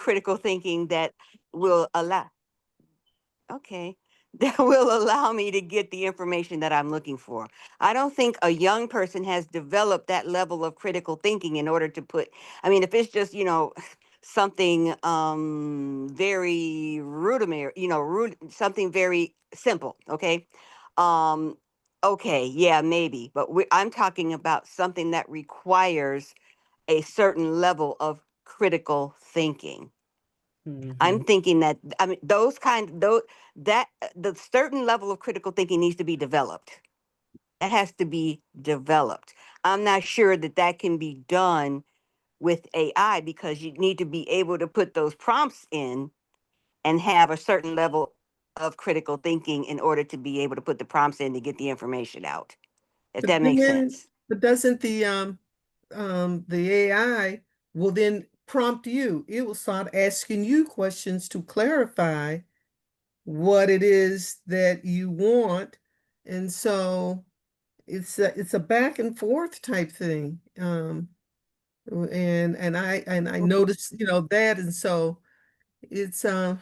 critical thinking that will allow, okay, that will allow me to get the information that I'm looking for. I don't think a young person has developed that level of critical thinking in order to put, I mean, if it's just, something very rudimentary, something very simple, okay? Um okay, yeah, maybe, but I'm talking about something that requires a certain level of critical thinking. I'm Hmm. thinking that, I mean, those that the certain level of critical thinking needs to be developed. That has to be developed. I'm not sure that that can be done with AI, because you need to be able to put those prompts in and have a certain level of critical thinking in order to be able to put the prompts in to get the information out. If But that makes then, sense. but doesn't the AI will then prompt you. It will start asking you questions to clarify what it is that you want. And so it's a back and forth type thing. And I noticed, that. And so it's I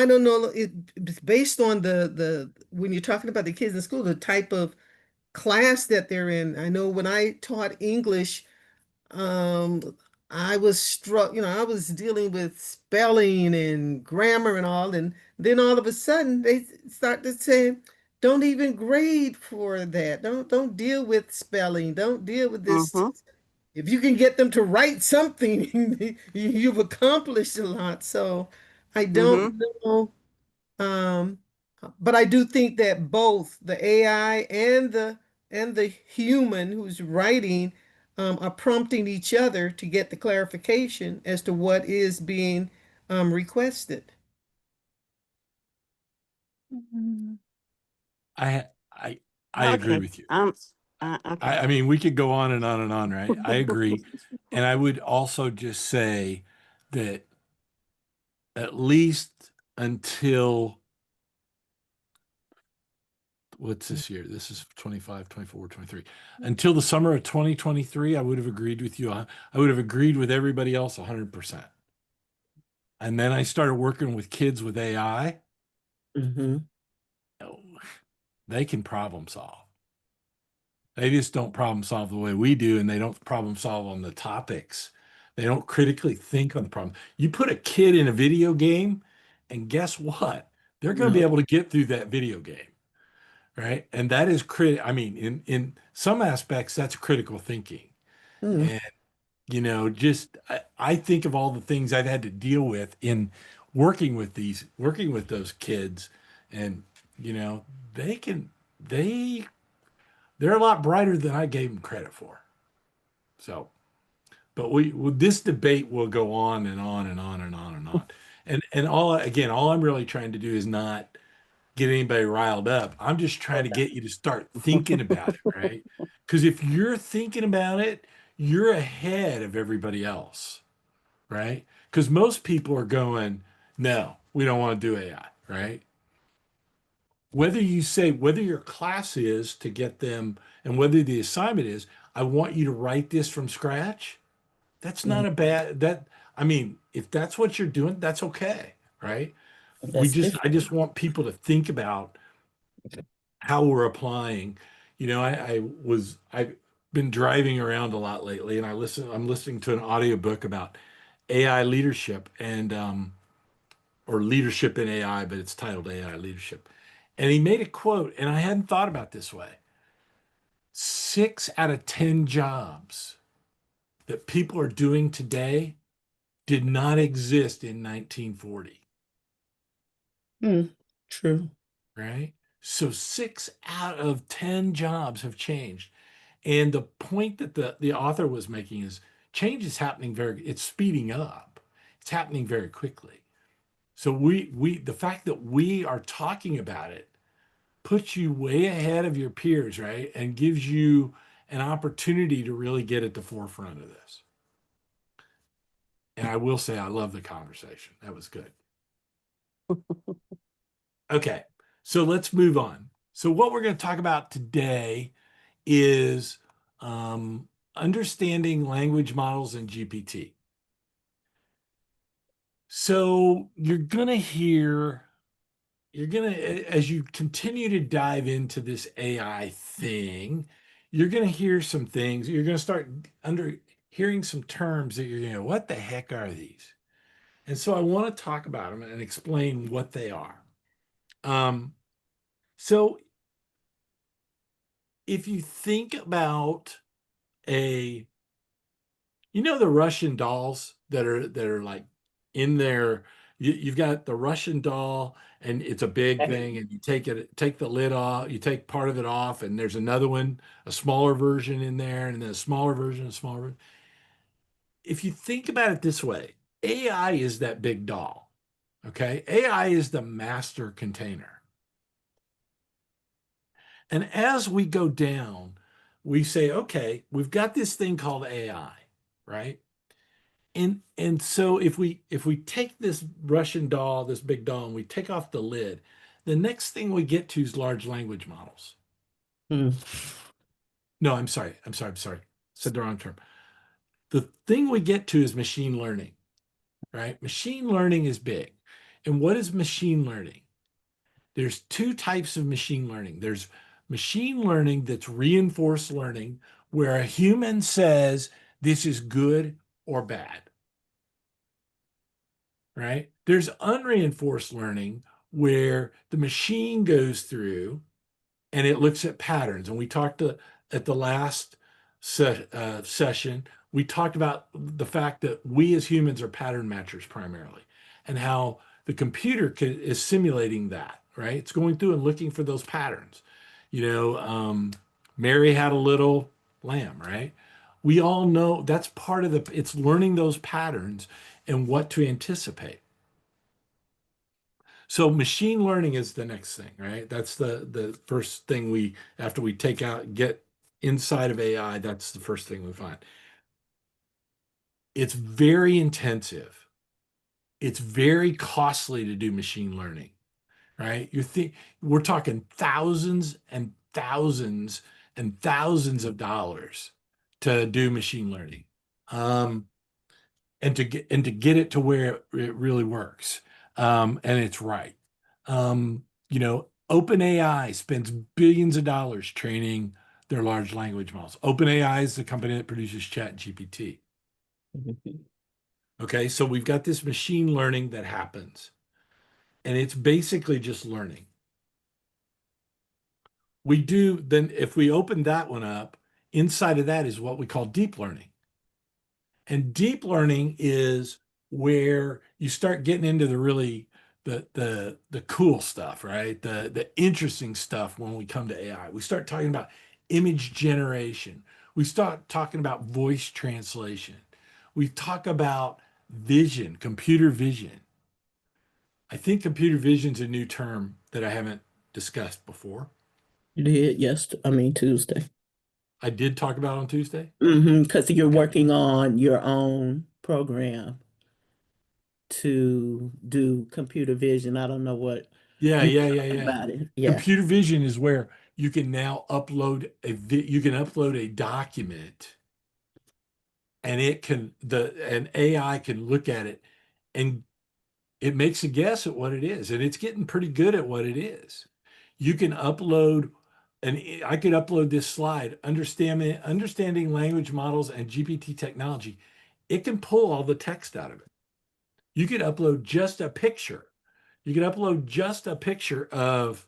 don't know, it's based on the when you're talking about the kids in school, the type of class that they're in. I know when I taught English, um, I was struck, I was dealing with spelling and grammar and all, and then all of a sudden they start to say, don't even grade for that. Don't deal with spelling. Don't deal with this. Mm-hmm. If you can get them to write something, you've accomplished a lot. So I Mm-hmm. don't know. Um, but I do think that both the AI and the human who's writing are prompting each other to get the clarification as to what is being requested. Mhm. I I I agree Okay. with you. Okay. I mean, we could go on and on and on, right? I agree. And I would also just say that at least until what's this year? This is 25, 24, 23. Until the summer of 2023, I would have agreed with you. I would have agreed with everybody else 100%. And then I started working with kids with AI. Hmm. Oh, they can problem solve. They just don't problem solve the way we do, and they don't problem solve on the topics. They don't critically think on the problem. You put a kid in a video game, and guess what? They're going to be No. able to get through that video game, right? And that is I mean, in some aspects, that's critical thinking. Mm. And just I think of all the things I've had to deal with in working with those kids, and they can they they're a lot brighter than I gave them credit for. So, but this debate will go on and on and on and on and on. And all I'm really trying to do is not get anybody riled up. I'm just trying to get you to start thinking about it, right? Because if you're thinking about it, you're ahead of everybody else, right? Because most people are going, no, we don't want to do AI, right? Whether your class is to get them and whether the assignment is, I want you to write this from scratch. That's not Mm. a bad that I mean, if that's what you're doing, that's okay, right? That's I different. just want people to think about how we're applying. I've been driving around a lot lately and I'm listening to an audiobook about AI leadership and or leadership in AI, but it's titled AI leadership. And he made a quote, and I hadn't thought about this way. 6 out of 10 jobs that people are doing today did not exist in 1940, Mm. True. right? So 6 out of 10 jobs have changed. And the point that the author was making is change is happening it's speeding up. It's happening very quickly. So the fact that we are talking about it puts you way ahead of your peers, right? And gives you an opportunity to really get at the forefront of this. And I will say, I love the conversation. That was good. Okay, so let's move on. So, what we're going to talk about today is um, understanding language models in GPT. So you're gonna, as you continue to dive into this AI thing, you're gonna hear some things. You're gonna start under hearing some terms that you're gonna, what the heck are these? And so I want to talk about them and explain what they are. Um, so if you think about a, the Russian dolls that are like in there, you've got the Russian doll and it's a big thing, and you take the lid off, you take part of it off, and there's another one, a smaller version in there, and then a smaller version, a smaller version. If you think about it this way, AI is that big doll. Okay. AI is the master container. And as we go down, we say, okay, we've got this thing called AI, right? And so if we take this Russian doll, this big doll, and we take off the lid, the next thing we get to is large language models. Mm. No, I'm sorry. Said the wrong term. The thing we get to is machine learning, right? Machine learning is big. And what is machine learning? There's two types of machine learning. There's machine learning that's reinforced learning, where a human says this is good or bad, right? There's unreinforced learning where the machine goes through and it looks at patterns. And we talked at the last session, we talked about the fact that we as humans are pattern matchers primarily, and how the computer is simulating that, right? It's going through and looking for those patterns. You know, Mary had a little lamb, right? We all know that's part of it's learning those patterns and what to anticipate. So machine learning is the next thing, right? That's the first thing after we get inside of AI, that's the first thing we find. It's very intensive. It's very costly to do machine learning, right? We're talking thousands and thousands and thousands of dollars to do machine learning. Um, and to get it to where it really works, and it's right. OpenAI spends billions of dollars training their large language models. OpenAI is the company that produces ChatGPT. Mhm. Okay, so we've got this machine learning that happens, and it's basically just learning. If we open that one up, inside of that is what we call deep learning. And deep learning is where you start getting into the really the cool stuff, right? The interesting stuff when we come to AI. We start talking about image generation. We start talking about voice translation. We talk about vision, computer vision. I think computer vision is a new term that I haven't discussed before. You did, yes, I mean Tuesday. I did talk about it on Tuesday. Because you're Okay. working on your own program to do computer vision. I don't know what Yeah, you yeah, yeah, talking yeah. about it. Yeah. Computer vision is where you can now you can upload a document, and an AI can look at it, and it makes a guess at what it is, and it's getting pretty good at what it is. You can upload and I could upload this slide, understanding language models and GPT technology. It can pull all the text out of it. You could upload just a picture. You could upload just a picture of,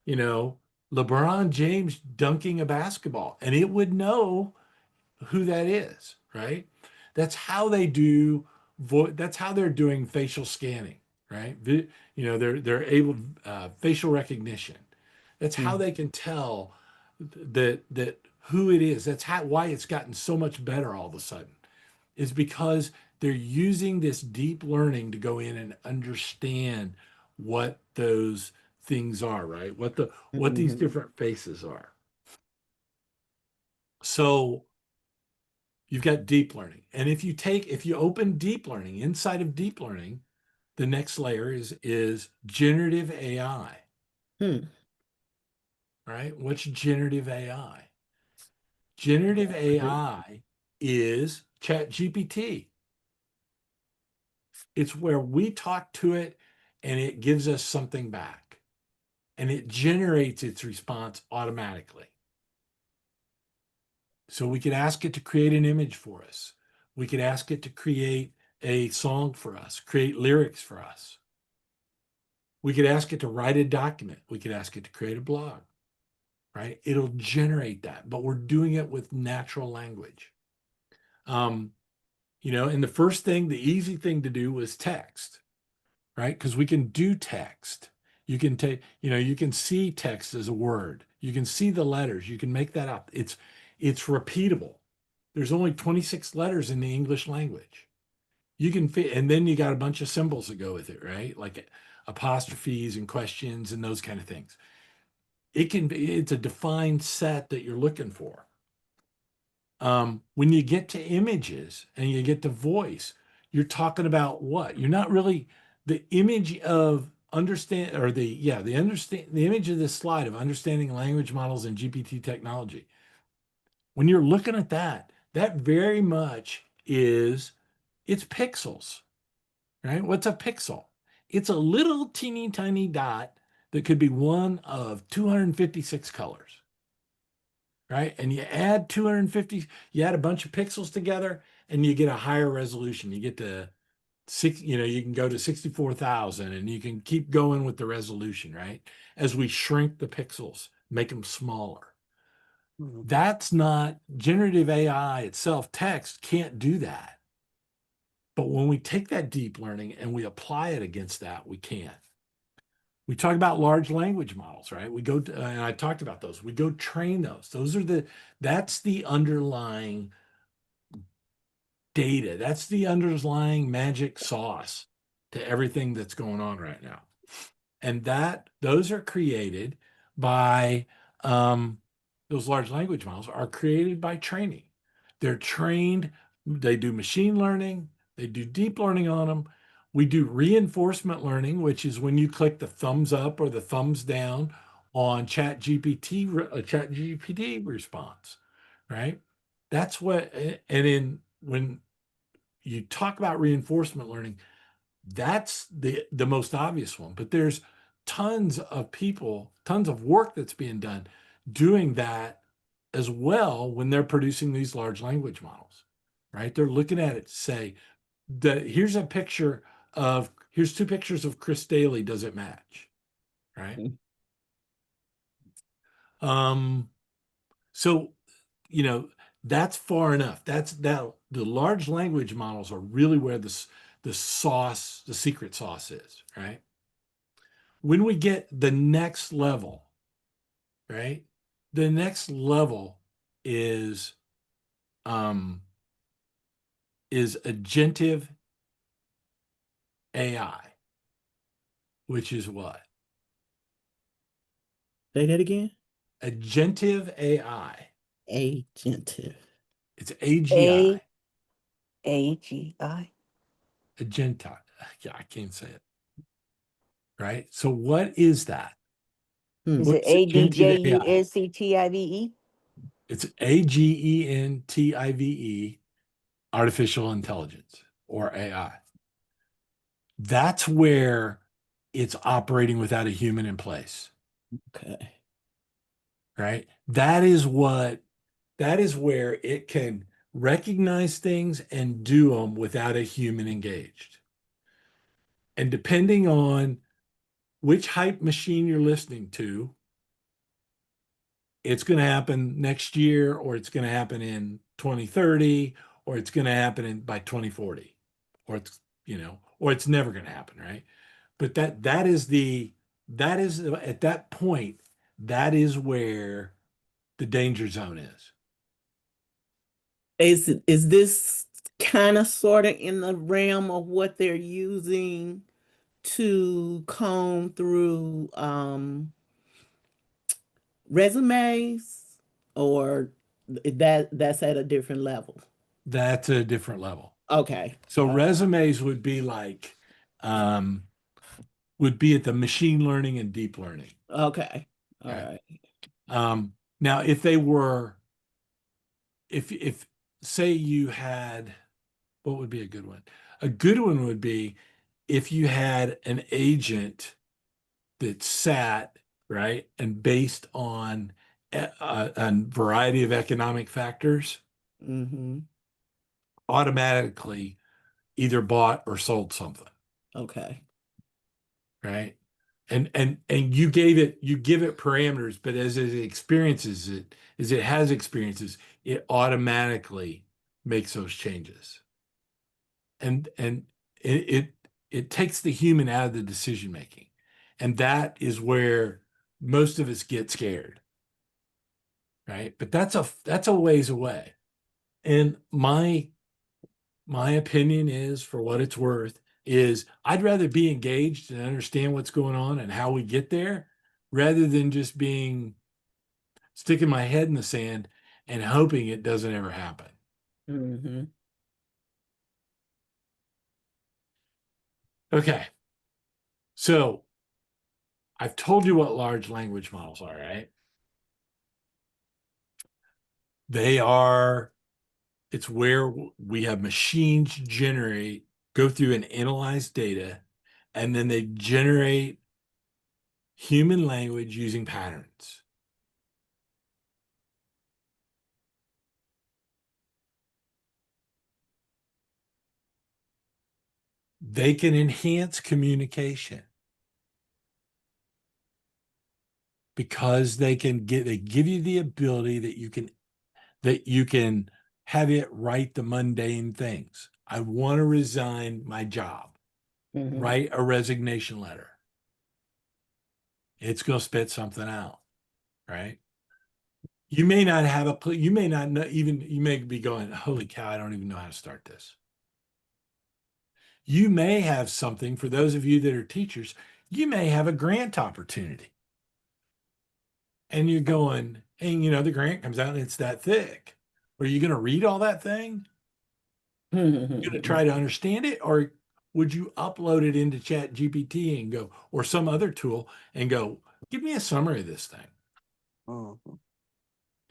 you know, LeBron James dunking a basketball, and it would know who that is, right? That's how they do that's how they're doing facial scanning, right? They're able facial recognition. That's how Mm. they can tell that who it is. That's why it's gotten so much better all of a sudden. Is because they're using this deep learning to go in and understand what those things are, right? What these Mhm. different faces are. So you've got deep learning. And if you open deep learning, inside of deep learning, the next layer is generative AI, Hmm. right? What's generative AI? Generative AI is ChatGPT. It's where we talk to it and it gives us something back and it generates its response automatically. So we could ask it to create an image for us. We could ask it to create a song for us, create lyrics for us. We could ask it to write a document. We could ask it to create a blog, right? It'll generate that, but we're doing it with natural language. And the first thing, the easy thing to do was text, right? Because we can do text. You can take, you can see text as a word. You can see the letters. You can make that up. It's repeatable. There's only 26 letters in the English language. You can fit, and then you got a bunch of symbols that go with it, right? Like apostrophes and questions and those kind of things. It's a defined set that you're looking for. When you get to images and you get to voice, you're talking about what? You're not really the image of understand or the image of this slide of understanding language models and GPT technology. When you're looking at that, that very much it's pixels, right? What's a pixel? It's a little teeny tiny dot that could be one of 256 colors, right? And you add 250, you add a bunch of pixels together and you get a higher resolution. You get to you can go to 64,000 and you can keep going with the resolution, right? As we shrink the pixels, make them smaller. Mhm. That's not generative AI itself. Text can't do that. But when we take that deep learning and we apply it against that, we can. We talk about large language models, right? And I talked about those. We go train those. That's the underlying data. That's the underlying magic sauce to everything that's going on right now. And those are created by those large language models are created by training. They're trained, they do machine learning, they do deep learning on them. We do reinforcement learning, which is when you click the thumbs up or the thumbs down on chat GPT response, right? That's what, when you talk about reinforcement learning, that's the most obvious one. But there's tons of people, tons of work that's being done doing that as well when they're producing these large language models, right? They're looking at it to say that here's two pictures of Chris Daly. Does it match? Right. Um, so, you know, that's far enough. That the large language models are really where the sauce, the secret sauce is, right? When we get the next level, right? The next level is um is agentive AI, which is what? Say that again. Agentive AI. Agentive. It's AGI. A AGI. Agenti. Yeah, I can't say it. Right? So what is that? Hmm. Is it What's agentive AI? ADJUSCTIVE? It's AGENTIVE, artificial intelligence or AI. That's where it's operating without a human in place, Okay. right? That is where it can recognize things and do them without a human engaged. And depending on which hype machine you're listening to, it's going to happen next year, or it's going to happen in 2030, or it's going to happen by 2040, or it's never going to happen, right? But that is at that point, that is where the danger zone is. Is this kind of sort of in the realm of what they're using to comb through resumes, or that's at a different level? That's a different level. Okay. So resumes would be like um, would be at the machine learning and deep learning. Okay. All Right. right. Now, if they were, if say you had, what would be a good one? A good one would be if you had an agent that sat, right, and based on a variety of economic factors, Mm-hmm. automatically either bought or sold something, Okay. right? And you give it parameters, but as it experiences it, as it has experiences, it automatically makes those changes. And it it takes the human out of the decision making. And that is where most of us get scared, right? But that's a ways away. And my opinion is, for what it's worth, is I'd rather be engaged and understand what's going on and how we get there rather than just being sticking my head in the sand and hoping it doesn't ever happen. Mm-hmm. Okay. So I've told you what large language models are, right? They are, it's where we have machines go through and analyze data, and then they generate human language using patterns. They can enhance communication because they give you the ability that you can have it write the mundane things. I want to resign my job. Mm-hmm. Write a resignation letter. It's going to spit something out, right? You may not have you may not know, even you may be going, holy cow, I don't even know how to start this. You may have something, for those of you that are teachers, you may have a grant opportunity. And you're going, and the grant comes out and it's that thick. Are you going to read all that thing? Going to try to understand it? Or would you upload it into Chat GPT and go, or some other tool and go, give me a summary of this thing? Mhm.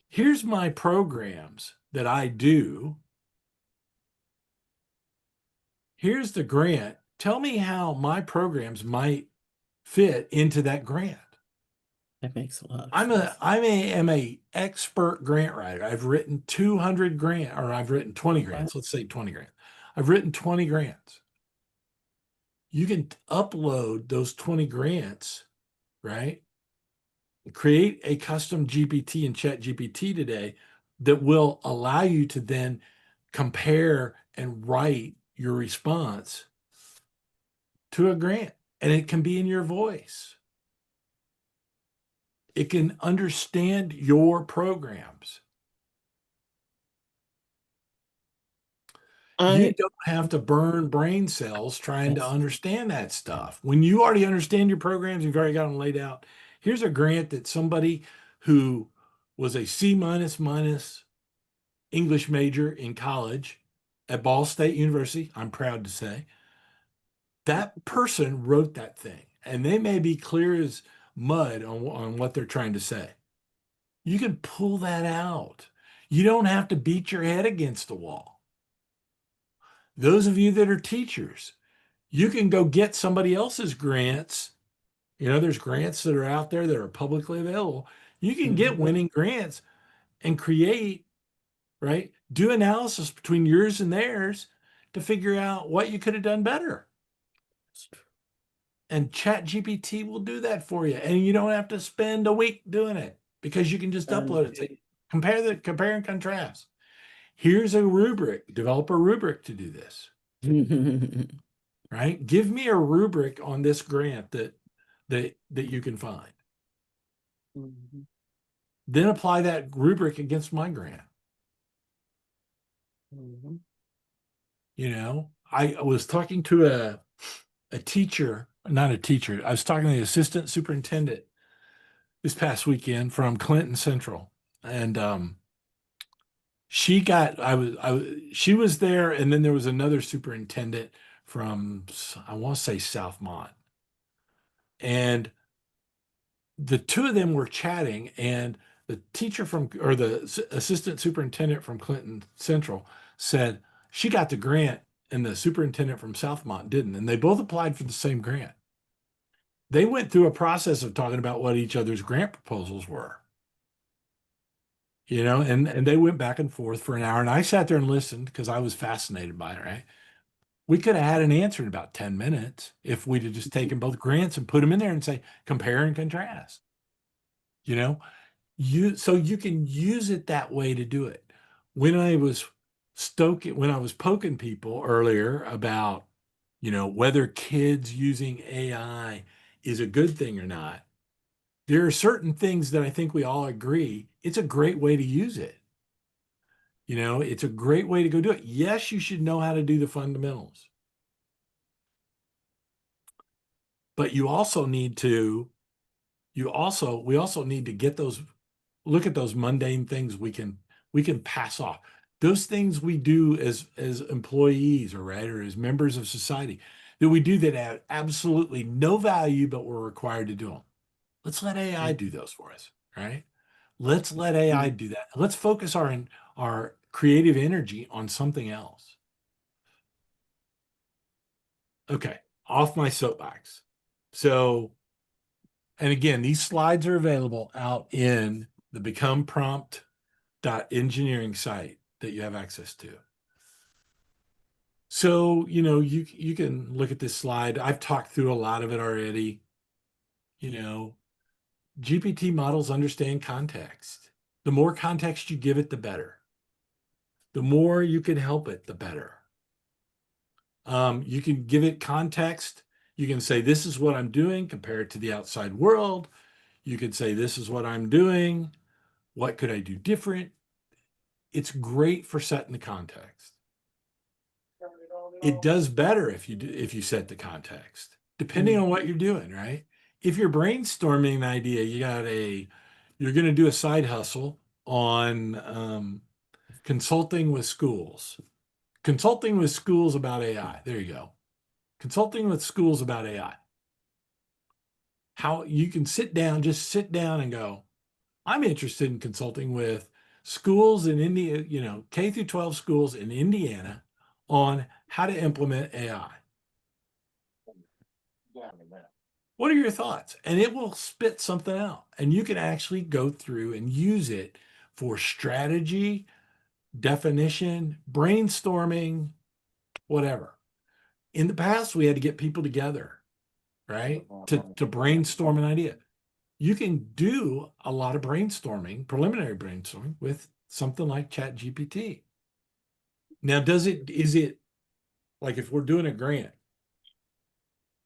Here's my programs that I do. Here's the grant. Tell me how my programs might fit into that grant. That makes a lot of I'm sense. am a expert grant writer. I've written 200 or I've written 20 Wow. grants. Let's say 20 grants. I've written 20 grants. You can upload those 20 grants, right? Create a custom GPT and Chat GPT today that will allow you to then compare and write your response to a grant. And it can be in your voice. It can understand your programs. You I don't have to burn brain cells trying to Yes. understand that stuff. When you already understand your programs, you've already got them laid out. Here's a grant that somebody who was a C minus English major in college at Ball State University, I'm proud to say, that person wrote that thing. And they may be clear as mud on what they're trying to say. You can pull that out. You don't have to beat your head against the wall. Those of you that are teachers, you can go get somebody else's grants. There's grants that are out there that are publicly available. You can get Mhm. winning grants and create, right? Do analysis between yours and theirs to figure out what you could have done better. And Chat GPT will do that for you. And you don't have to spend a week doing it because you can just upload it. Say, compare and contrast. Here's a rubric, develop a rubric to do this, right? Give me a rubric on this grant that you can find. Mhm. Then apply that rubric against my grant. Mhm. I was talking to a teacher, not a teacher. I was talking to the assistant superintendent this past weekend from Clinton Central, and she was there, and then there was another superintendent from, I want to say, Southmont, and the two of them were chatting, and the teacher the assistant superintendent from Clinton Central said she got the grant and the superintendent from Southmont didn't, and they both applied for the same grant. They went through a process of talking about what each other's grant proposals were, and they went back and forth for an hour, and I sat there and listened because I was fascinated by it, right? We could have had an answer in about 10 minutes if we'd have just taken both grants and put them in there and say, compare and contrast. You know, so you can use it that way to do it. When I was poking people earlier about, whether kids using AI is a good thing or not, there are certain things that I think we all agree it's a great way to use it. It's a great way to go do it. Yes, you should know how to do the fundamentals, but we also need to get those, look at those mundane things we can pass off. Those things we do as employees, or as members of society, that we do that have absolutely no value, but we're required to do them. Let's let AI do those for us, right? Let's let AI do that. Let's focus our creative energy on something else. Okay, off my soapbox. So, and again, these slides are available out in the Become Prompt engineering site that you have access to. So, you can look at this slide. I've talked through a lot of it already. GPT models understand context. The more context you give it, the better. The more you can help it, the better. You can give it context. You can say, this is what I'm doing, compare it to the outside world. You could say, this is what I'm doing. What could I do different? It's great for setting the context. It does better if you set the context, depending on what you're doing, right? If you're brainstorming an idea, you're going to do a side hustle on consulting with schools. Consulting with schools about AI. There you go. Consulting with schools about AI. How you can just sit down and go, I'm interested in consulting with schools in India, K through 12 schools in Indiana on how to implement AI. What are your thoughts? And it will spit something out. And you can actually go through and use it for strategy, definition, brainstorming, whatever. In the past, we had to get people together, right, to brainstorm an idea. You can do a lot of brainstorming, preliminary brainstorming, with something like ChatGPT. Now, is it like, if we're doing a grant,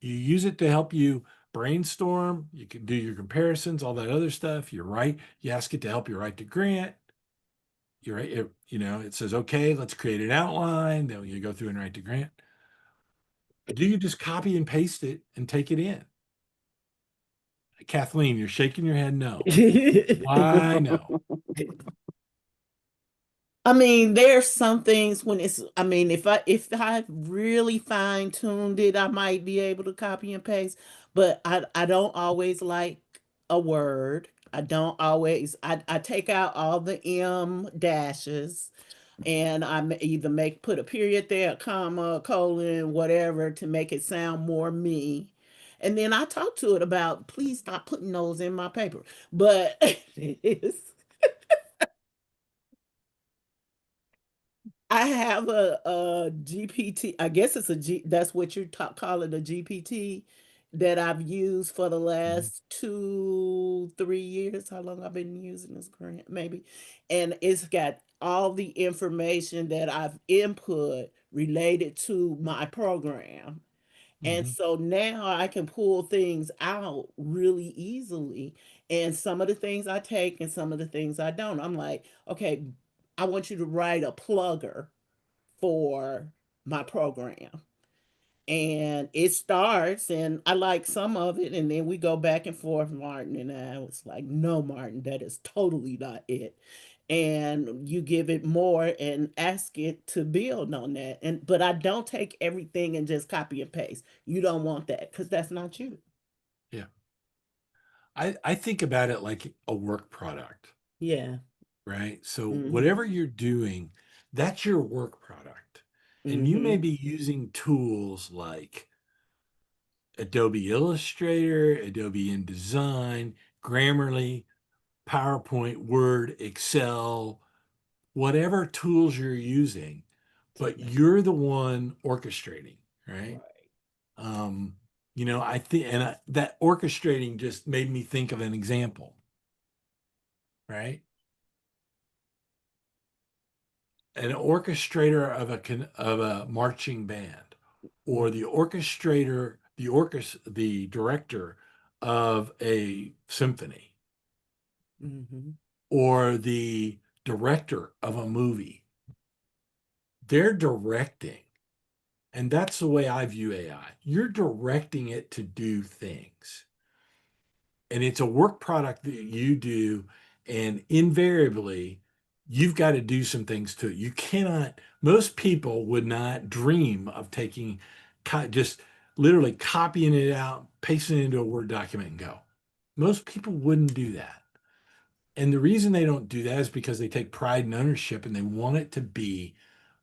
you use it to help you brainstorm, you can do your comparisons, all that other stuff. You're right. You ask it to help you write the grant. You're right. It says, okay, let's create an outline. Then you go through and write the grant. Do you just copy and paste it and take it in? Kathleen, you're shaking your head no. Why no? I mean, there's some things when if I really fine-tuned it, I might be able to copy and paste, but I don't always like a word. I take out all the M dashes, and either put a period there, a comma, a colon, whatever, to make it sound more me. And then I talk to it about, please stop putting those in my paper. But it's I have a GPT. I guess it's a G. That's what you call it, a GPT, that I've used for the last 2, 3 years. How long I've been using this grant, maybe, and it's got all the information that I've input related to my program. And Mhm. so now I can pull things out really easily. And some of the things I take and some of the things I don't. I'm like, okay, I want you to write a plugger for my program. And it starts, and I like some of it, and then we go back and forth, Martin. And I was like, no, Martin, that is totally not it. And you give it more and ask it to build on that. But I don't take everything and just copy and paste. You don't want that because that's not you. Yeah. I think about it like a work product, Yeah. right? So Hmm. whatever you're doing, that's your work product. And you may Mhm. be using tools like Adobe Illustrator, Adobe InDesign, Grammarly, PowerPoint, Word, Excel, whatever tools you're using, To but make you're the one orchestrating, right? right. Um, I think, and that orchestrating just made me think of an example, right? An orchestrator of a marching band, or the orchestrator, the director of a symphony, Mhm. or the director of a movie. They're directing. And that's the way I view AI. You're directing it to do things. And it's a work product that you do. And invariably, you've got to do some things to it. You cannot, most people would not dream of taking, just literally copying it out, pasting it into a Word document and go. Most people wouldn't do that. And the reason they don't do that is because they take pride and ownership and they want it to be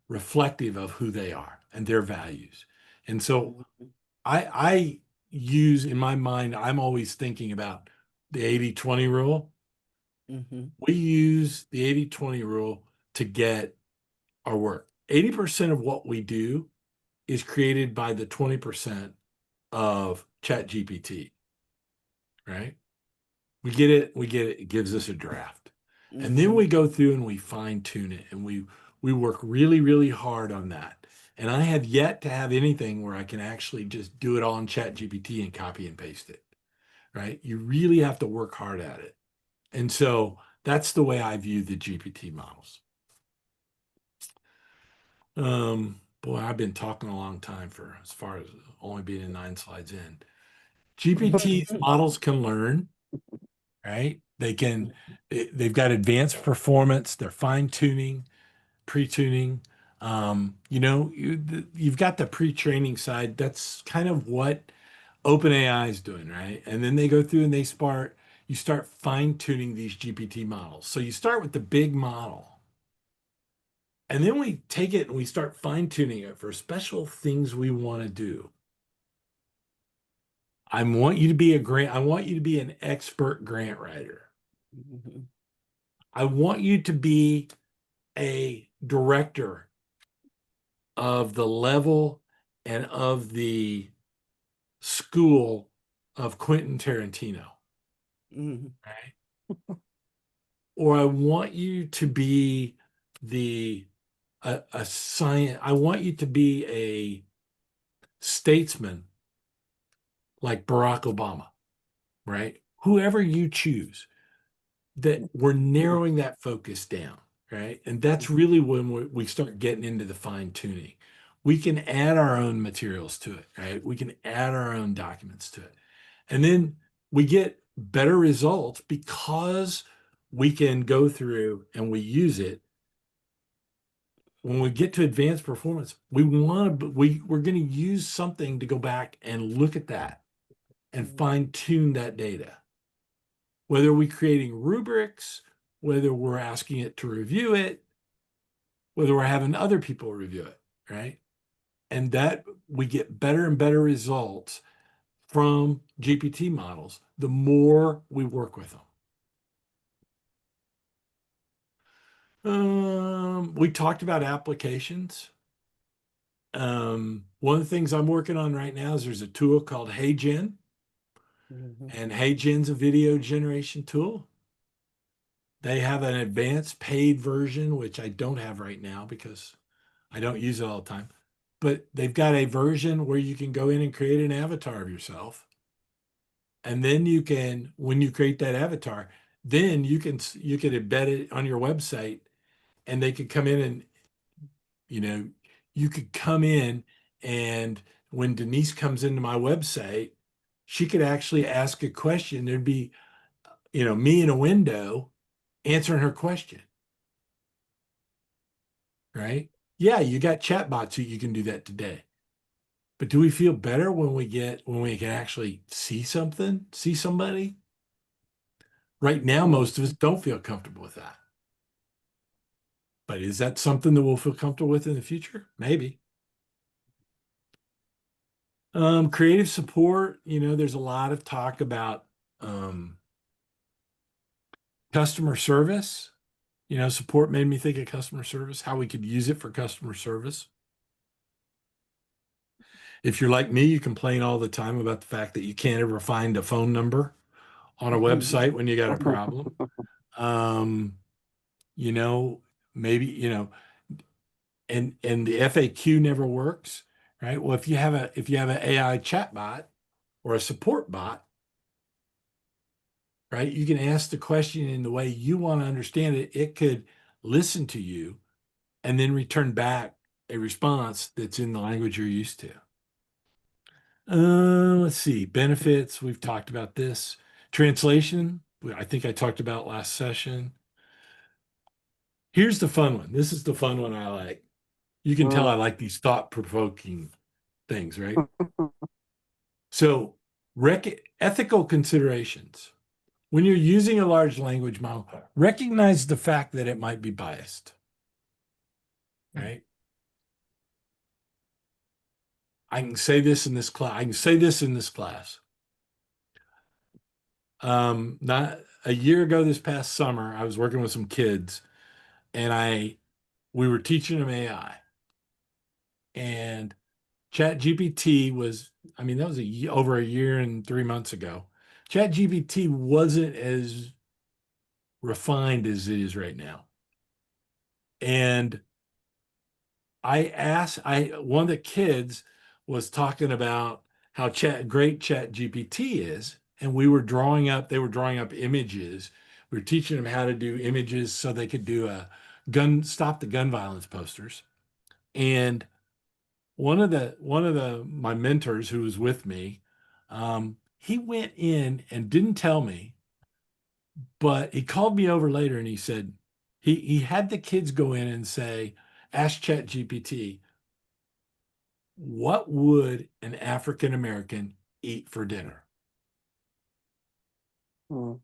reflective of who they are and their values. And so Mhm. I use in my mind, I'm always thinking about the 80-20 rule. Mhm. We use the 80-20 rule to get our work. 80% of what we do is created by the 20% of Chat GPT, right? It gives us a draft. And then Mhm. we go through and we fine tune it and we work really, really hard on that. And I have yet to have anything where I can actually just do it all in Chat GPT and copy and paste it, right? You really have to work hard at it. And so that's the way I view the GPT models. Boy, I've been talking a long time for as far as only being in 9 slides in. GPT's models can learn, right? They've got advanced performance, they're fine tuning, pre-tuning. You've got the pre-training side. That's kind of what OpenAI is doing, right? And then they go through and you start fine tuning these GPT models. So you start with the big model, and then we take it and we start fine tuning it for special things we want to do. I want you to be an expert grant writer. Mhm. I want you to be a director of the level and of the school of Quentin Tarantino, Mhm. right? Or I want you to be the a science. I want you to be a statesman like Barack Obama, right? Whoever you choose, that we're narrowing that focus down, right? And that's really when we start getting into the fine tuning. We can add our own materials to it, right? We can add our own documents to it. And then we get better results because we can go through and we use it. When we get to advanced performance, we're going to use something to go back and look at that and fine tune that data. Whether we're creating rubrics, whether we're asking it to review it, whether we're having other people review it, right? And that we get better and better results from GPT models the more we work with them. We talked about applications. One of the things I'm working on right now is there's a tool called HeyGen, Mhm. and HeyGen's a video generation tool. They have an advanced paid version, which I don't have right now because I don't use it all the time. But they've got a version where you can go in and create an avatar of yourself. And then when you create that avatar, then you can embed it on your website, and they could come in and you know, you could come in, and when Denise comes into my website, she could actually ask a question. There'd be, me in a window answering her question, right? Yeah, you got chatbots who you can do that today. But do we feel better when we can actually see something, see somebody? Right now, most of us don't feel comfortable with that. But is that something that we'll feel comfortable with in the future? Maybe. Creative support, there's a lot of talk about um, customer service. Support made me think of customer service, how we could use it for customer service. If you're like me, you complain all the time about the fact that you can't ever find a phone number on a website when you got a problem. Um, you know, maybe, and the FAQ never works, right? Well, if you have an AI chatbot or a support bot, right, you can ask the question in the way you want to understand it. It could listen to you and then return back a response that's in the language you're used to. Let's see. Benefits, we've talked about this. Translation, I think I talked about last session. Here's the fun one. This is the fun one I like. You can tell I like these thought-provoking things, right? So, ethical considerations. When you're using a large language model, recognize the fact that it might be biased, right? I can say this in this class. I can say this in this class. Not a year ago, this past summer, I was working with some kids, and we were teaching them AI, and ChatGPT was, I mean, that was over a year and 3 months ago. ChatGPT wasn't as refined as it is right now. And one of the kids was talking about how great ChatGPT is, and they were drawing up images. We were teaching them how to do images so they could do stop the gun violence posters. And one of the my mentors who was with me, he went in and didn't tell me, but he called me over later and he said he had the kids go in and say, ask ChatGPT, what would an African American eat for dinner? Mm.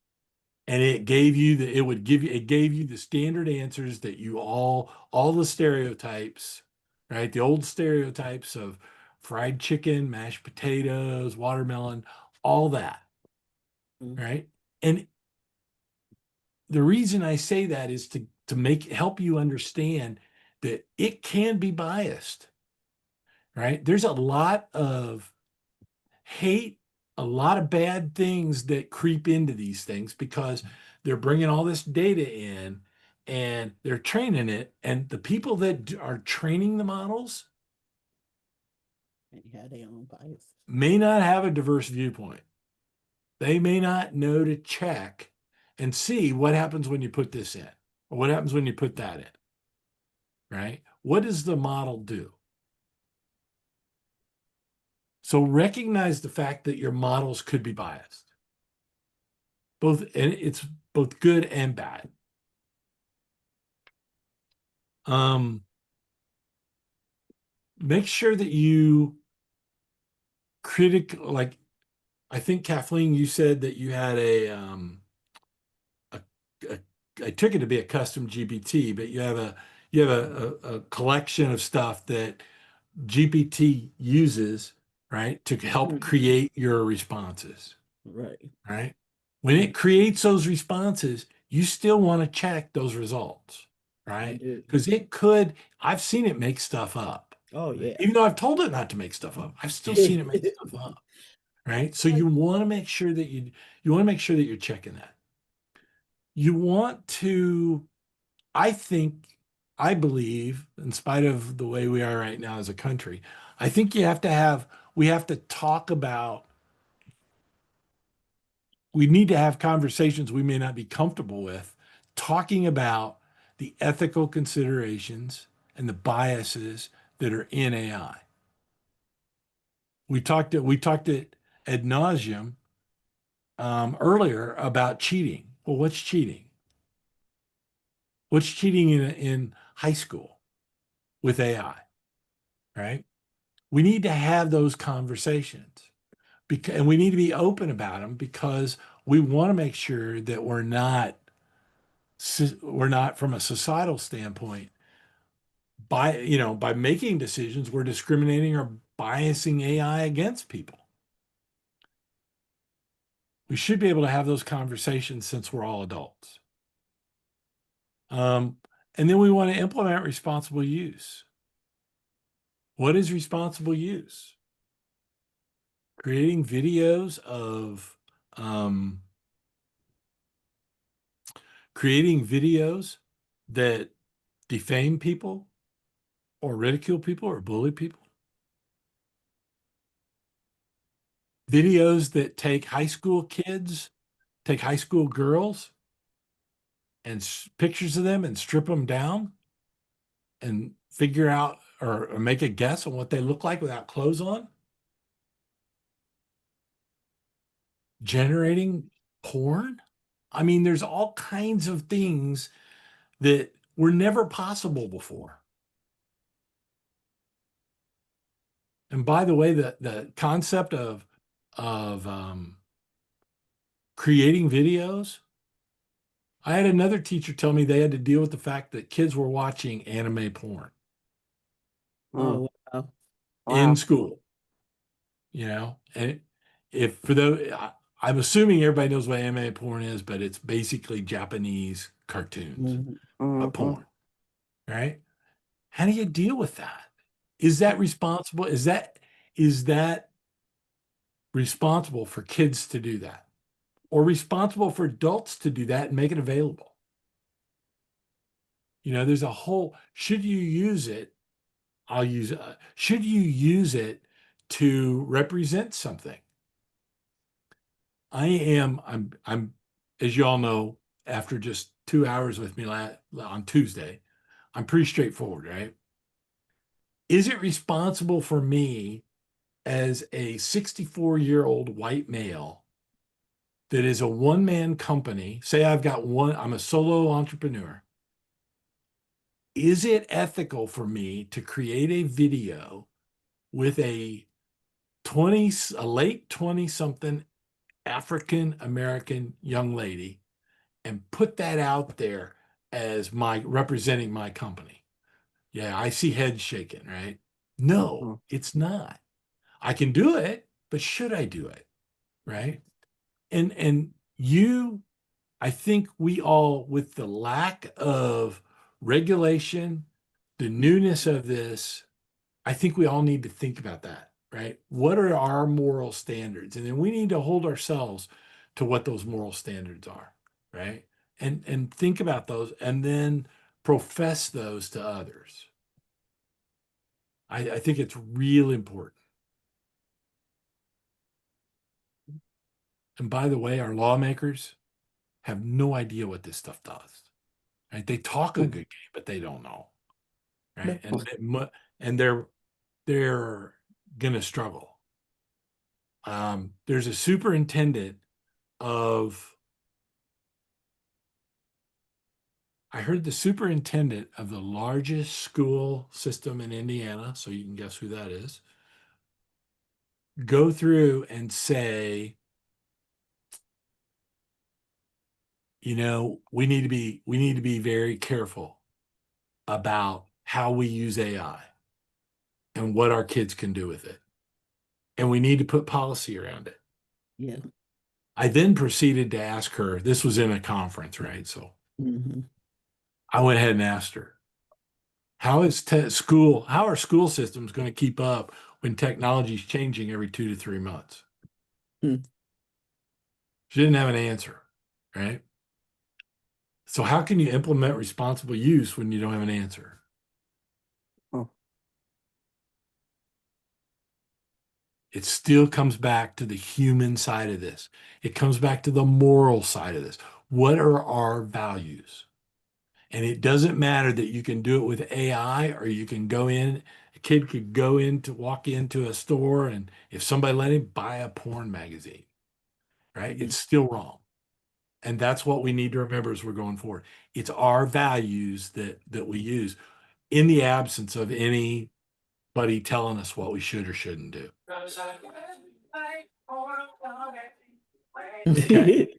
And it gave you the standard answers that all the stereotypes, right? The old stereotypes of fried chicken, mashed potatoes, watermelon, all that, right? And the reason I say that is to help you understand that it can be biased, right? There's a lot of hate, a lot of bad things that creep into these things because they're bringing all this data in and they're training it. And the people that are training the models Yeah, their own bias. may not have a diverse viewpoint. They may not know to check and see what happens when you put this in or what happens when you put that in, right? What does the model do? So recognize the fact that your models could be biased. And it's both good and bad. Make sure that you like I think Kathleen, you said that you had a, a I took it to be a custom GPT, but you have a collection of stuff that GPT uses, right, to help create your responses. Right. Right. When it creates those responses, you still want to check those results, right? Because I've seen it make stuff up. Oh Right? yeah. Even though I've told it not to make stuff up, I've still seen it make stuff up. Right. So you want to make sure that you want to make sure that you're checking that. You want to, I think, I believe, in spite of the way we are right now as a country, I think we have to talk about we need to have conversations we may not be comfortable with, talking about the ethical considerations and the biases that are in AI. We talked at ad nauseum earlier about cheating. Well, what's cheating? What's cheating in high school with AI, right? We need to have those conversations and we need to be open about them because we want to make sure that we're not from a societal standpoint by making decisions we're discriminating or biasing AI against people. We should be able to have those conversations since we're all adults. And then we want to implement responsible use. What is responsible use? Creating videos of that defame people or ridicule people or bully people. Videos that take high school kids, take high school girls and pictures of them and strip them down and figure out or make a guess on what they look like without clothes on. Generating porn. I mean, there's all kinds of things that were never possible before. And by the way, the concept of creating videos, I had another teacher tell me they had to deal with the fact that kids were watching anime porn Oh, wow. in Wow. school. And if for those, I'm assuming everybody knows what anime porn is, but it's basically Japanese cartoons, Mhm. porn, right? How do you deal with that? Is that responsible? Is that responsible for kids to do that? Or responsible for adults to do that and make it available? There's a whole, should you use it? Should you use it to represent something? I'm, as you all know, after just 2 hours with me on Tuesday, I'm pretty straightforward, right? Is it responsible for me as a 64-year-old white male that is a one-man company? Say I'm a solo entrepreneur. Is it ethical for me to create a video with a late 20-something African American young lady and put that out there as representing my company? Yeah, I see heads shaking, right? No, it's not. I can do it, but should I do it? Right? And I think we all, with the lack of regulation, the newness of this, I think we all need to think about that, right? What are our moral standards? And then we need to hold ourselves to what those moral standards are, right? And think about those and then profess those to others. I think it's real important. And by the way, our lawmakers have no idea what this stuff does. Right? They talk a good game, but they don't know. Right? And they're gonna struggle. There's a superintendent of I heard the superintendent of the largest school system in Indiana, so you can guess who that is, go through and say, we need to be very careful about how we use AI and what our kids can do with it. And we need to put policy around it. Yeah. I then proceeded to ask her, this was in a conference, right? So I went ahead and asked her, how are school systems going to keep up when technology is changing every 2 to 3 months? Hmm. She didn't have an answer, right? So how can you implement responsible use when you don't have an answer? It still comes back to the human side of this. It comes back to the moral side of this. What are our values? And it doesn't matter that you can do it with AI or you can a kid could walk into a store, and if somebody let him buy a porn magazine, right? It's still wrong. And that's what we need to remember as we're going forward. It's our values that we use in the absence of anybody telling us what we should or shouldn't do. Okay.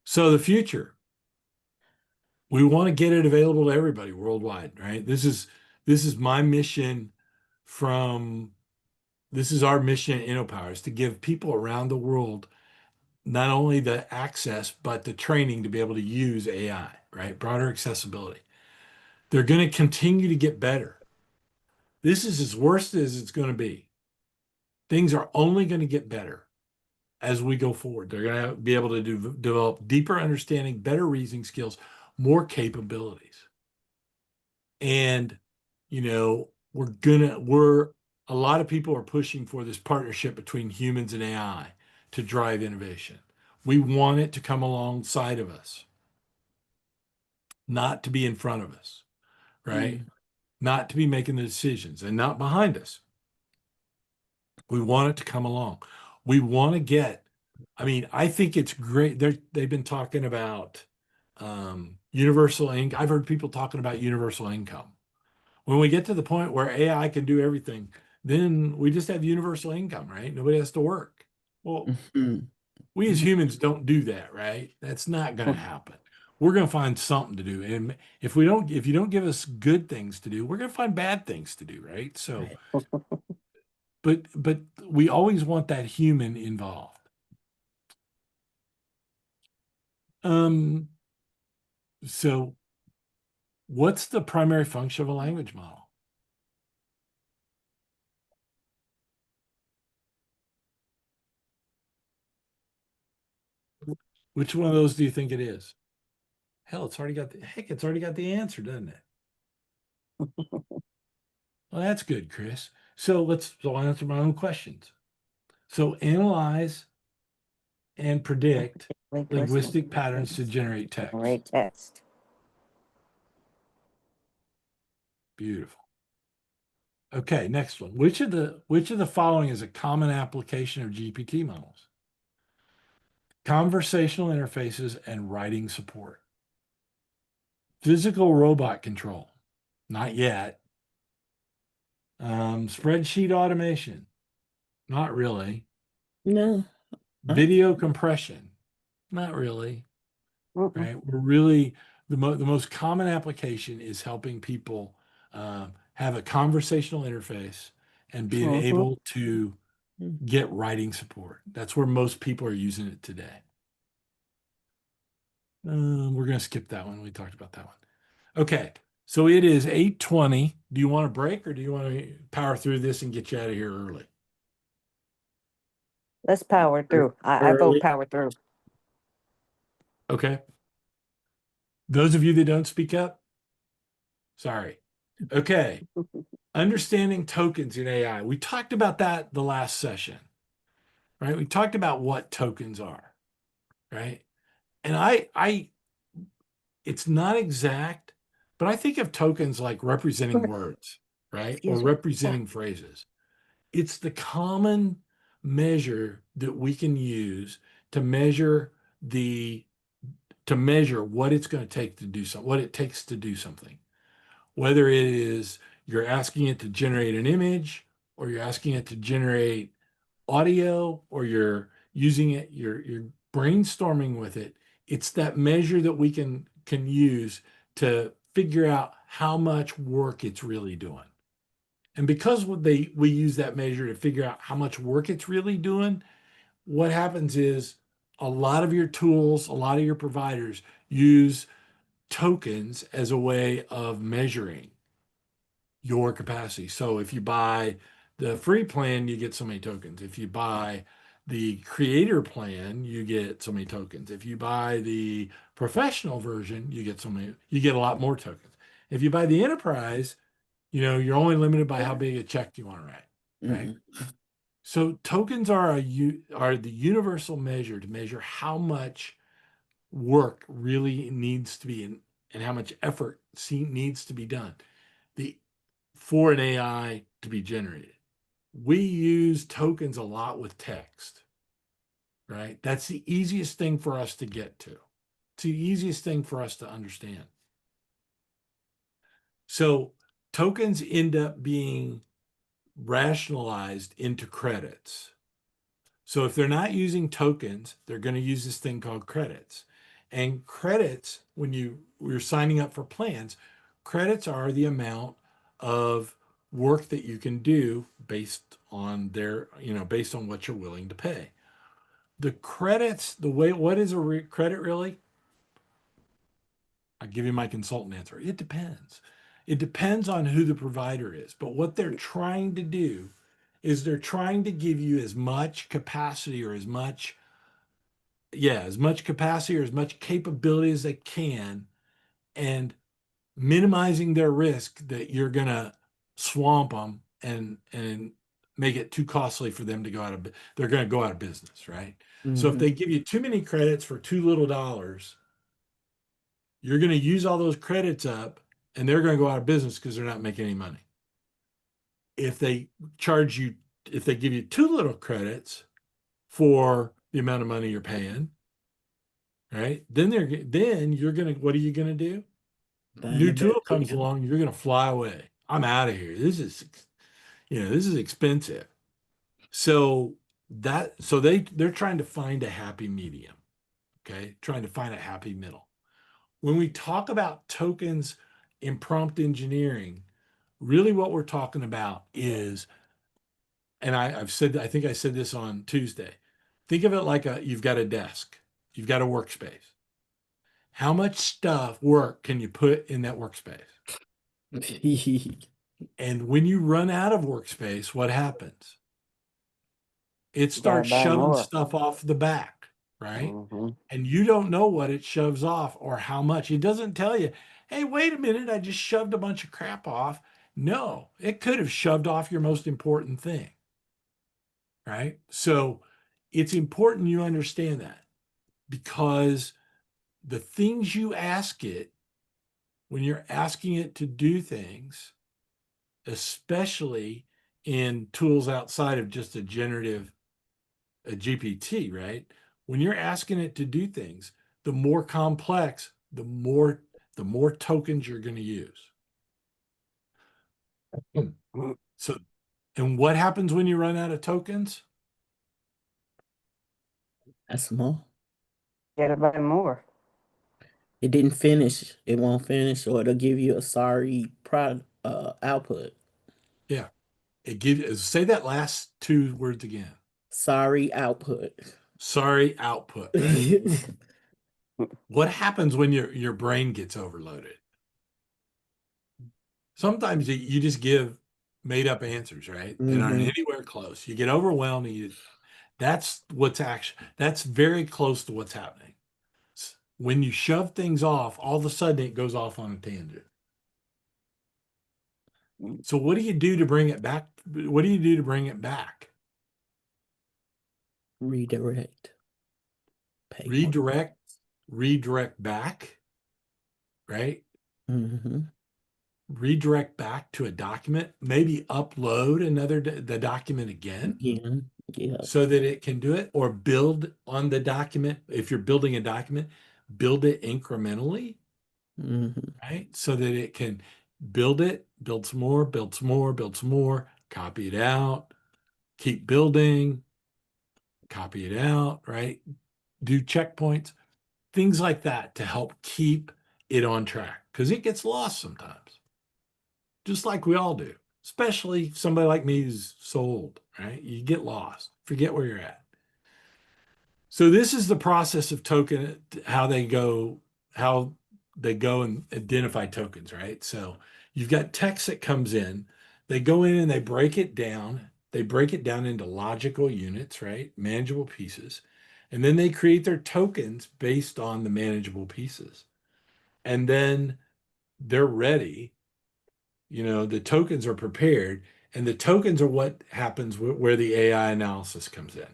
So the future. We want to get it available to everybody worldwide, right? This is my mission from this is our mission at InnoPower is to give people around the world not only the access but the training to be able to use AI, right? Broader accessibility. They're going to continue to get better. This is as worst as it's going to be. Things are only going to get better as we go forward. They're going to be able to develop deeper understanding, better reasoning skills, more capabilities. And, you know, a lot of people are pushing for this partnership between humans and AI to drive innovation. We want it to come alongside of us, not to be in front of us, right? Mm. Not to be making the decisions and not behind us. We want it to come along. We want to get, I mean, I think it's great. They've been talking about universal income. I've heard people talking about universal income. When we get to the point where AI can do everything, then we just have universal income, right? Nobody has to work. Well, Mhm. we as humans don't do that, right? That's not going to happen. We're going to find something to do. And if you don't give us good things to do, we're going to find bad things to do, right? So, Right. but we always want that human involved. Um, so what's the primary function of a language model? Which one of those do you think it is? Hell, it's already got the answer, doesn't it? Well, that's good, Chris. So I'll answer my own questions. So analyze and predict linguistic patterns to generate text. Generate text. Beautiful. Okay, next one. Which of the following is a common application of GPT models? Conversational interfaces and writing support. Physical robot control. Not yet. Spreadsheet automation. Not really. No. Video compression. Not really. Mm-mm. Right? We're really the most common application is helping people have a conversational interface and being Mhm. able to Mm. get writing support. That's where most people are using it today. We're going to skip that one. We talked about that one. Okay, so it is 8:20. Do you want a break or do you want to power through this and get you out of here early? Let's power through. I vote Early. power through. Okay. Those of you that don't speak up, sorry. Okay. Understanding tokens in AI. We talked about that the last session, right? We talked about what tokens are, right? And it's not exact, but I think of tokens like representing words, right? Or Excuse me. representing phrases. It's the common measure that we can use to measure what it's going to take to do something, what it takes to do something. Whether it is you're asking it to generate an image, or you're asking it to generate audio, or you're brainstorming with it. It's that measure that we can use to figure out how much work it's really doing. And because we use that measure to figure out how much work it's really doing, what happens is a lot of your tools, a lot of your providers use tokens as a way of measuring your capacity. So if you buy the free plan, you get so many tokens. If you buy the creator plan, you get so many tokens. If you buy the professional version, you get a lot more tokens. If you buy the enterprise, you're only limited by how big a check you want to write, right? Mm. So tokens are the universal measure to measure how much work really needs to be and how much effort needs to be done for an AI to be generated. We use tokens a lot with text, right? That's the easiest thing for us to get to. It's the easiest thing for us to understand. So tokens end up being rationalized into credits. So if they're not using tokens, they're going to use this thing called credits. And credits, when you you're signing up for plans, credits are the amount of work that you can do based on based on what you're willing to pay. The credits, what is a credit really? I'll give you my consultant answer. It depends. It depends on who the provider is. But what they're trying to do is they're trying to give you as much capacity or as much capacity or as much capability as they can, and minimizing their risk that you're going to swamp them and make it too costly for them to go out of, they're going to go out of business, right? So if Mm-hmm. they give you too many credits for too little dollars, you're going to use all those credits up and they're going to go out of business because they're not making any money. If they if they give you too little credits for the amount of money you're paying, right? Then you're going to, what are you going to do? Buying New the better tool comes deal. along, you're going to fly away. I'm out of here. This is expensive. So they're trying to find a happy medium. Okay. Trying to find a happy middle. When we talk about tokens in prompt engineering, really what we're talking about is, and I think I said this on Tuesday. Think of it like you've got a desk, you've got a workspace. How much work can you put in that workspace? And when you run out of workspace, what happens? It You gotta starts buy shoving more. stuff off the back, right? Hmm. And you don't know what it shoves off or how much. It doesn't tell you, hey, wait a minute, I just shoved a bunch of crap off. No, it could have shoved off your most important thing, right? So it's important you understand that, because the things you ask it, when you're asking it to do things, especially in tools outside of just a GPT, right? When you're asking it to do things, the more complex, the more tokens you're going to use. So, and what happens when you run out of tokens? That's small. Gotta buy more. It didn't finish. It won't finish, or it'll give you a sorry product output. Yeah. It gives, say that last two words again. Sorry output. Sorry, output, right? Mm-hmm. What happens when your brain gets overloaded? Sometimes you just give made up answers, right? That aren't anywhere close. You get overwhelmed and that's very close to what's happening. When you shove things off, all of a sudden it goes off on a tangent. So what do you do to bring it back? What do you do to bring it back? Redirect. Pay more. Redirect back, right? Mm-hmm. Redirect back to a document, maybe upload the document again Yeah. so that it can do it, or build on the document. If you're building a document, build it incrementally, Mm-hmm. right? So that it can build some more, build some more, build some more, copy it out, keep building, copy it out, right? Do checkpoints, things like that to help keep it on track, because it gets lost sometimes, just like we all do, especially somebody like me who's so old, right? You get lost, forget where you're at. So this is the process of token, how they go and identify tokens, right? So you've got text that comes in, they go in and they break it down. They break it down into logical units, right? Manageable pieces. And then they create their tokens based on the manageable pieces. And then they're ready. The tokens are prepared, and the tokens are what happens where the AI analysis comes in.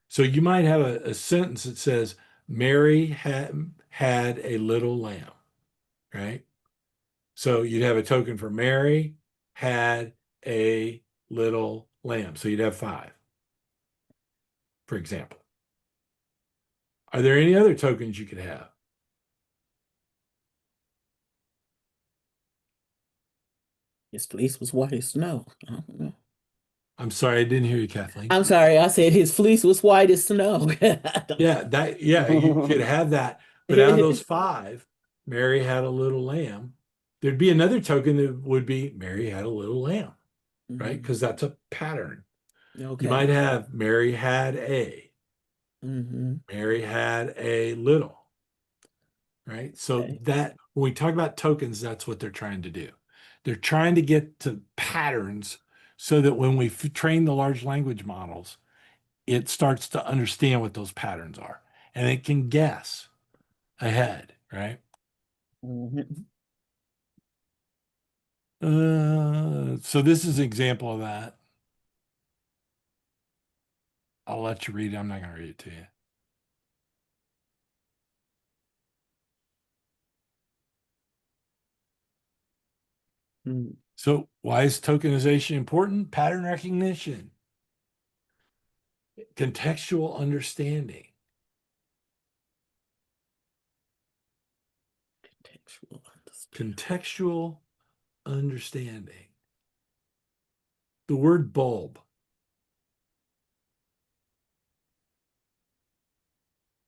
So you might have a sentence that says, Mary had a little lamb, right? So you'd have a token for Mary had a little lamb. So you'd have 5, for example. Are there any other tokens you could have? His fleece was white as snow. I don't know. I'm sorry, I didn't hear you, Kathleen. I'm sorry, I said his fleece was white as snow. I don't know. Yeah, you could have that. But out of those five, Mary had a little lamb. There'd be another token that would be Mary had a little lamb, right? Because that's a pattern. Okay. You might have Mary had a, Mm-hmm. Mary had a little, right? So Okay. that when we talk about tokens, that's what they're trying to do. They're trying to get to patterns so that when we train the large language models, it starts to understand what those patterns are and it can guess ahead, right? Mm-hmm. So this is an example of that. I'll let you read it. I'm not going to read it to you. Mm-hmm. So why is tokenization important? Pattern recognition, contextual understanding. Contextual understanding. The word bulb.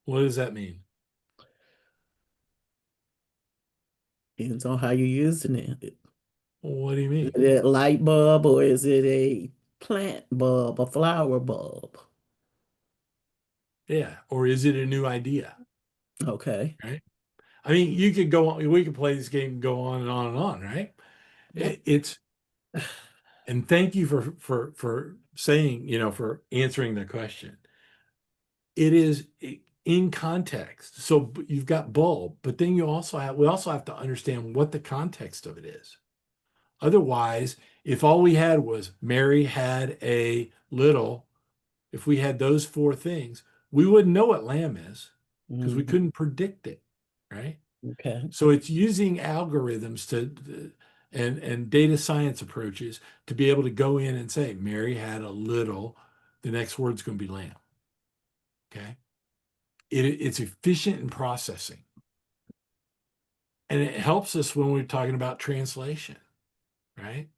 What does that mean? Depends on how you're using it. What do you Is mean? it a light bulb or is it a plant bulb, a flower bulb? Yeah. Or is it a new idea? Okay. Right. I mean, you could go on, we could play this game and go on and on and on, right? It's and thank you for saying, for answering the question. It is in context. So you've got bulb, but then we also have to understand what the context of it is. Otherwise, if all we had was Mary had a little, if we had those four things, we wouldn't know what lamb is because we Mhm. couldn't predict it, right? Okay. So it's using algorithms and data science approaches to be able to go in and say Mary had a little, the next word's going to be lamb. Okay. It's efficient in processing. And it helps us when we're talking about translation, right?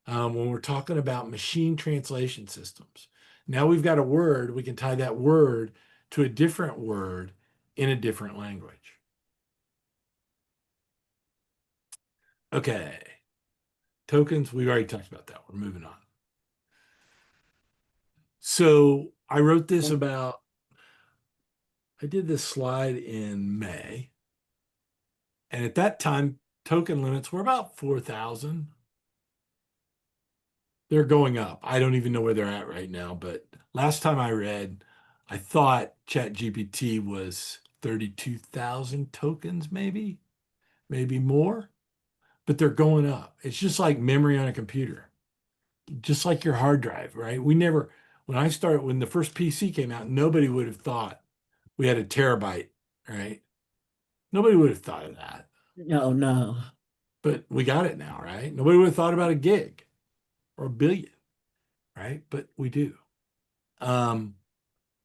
When we're talking about machine translation systems. Now we've got a word, we can tie that word to a different word in a different language. Okay. Tokens, we've already talked about that. We're moving on. So I wrote this about, I did this slide in May. And at that time, token limits were about 4,000. They're going up. I don't even know where they're at right now. But last time I read, I thought ChatGPT was 32,000 tokens, maybe more. But they're going up. It's just like memory on a computer, just like your hard drive, right? When the first PC came out, nobody would have thought we had a terabyte, right? Nobody would have thought of that. No, no. But we got it now, right? Nobody would have thought about a gig or a billion, right? But we do. Um,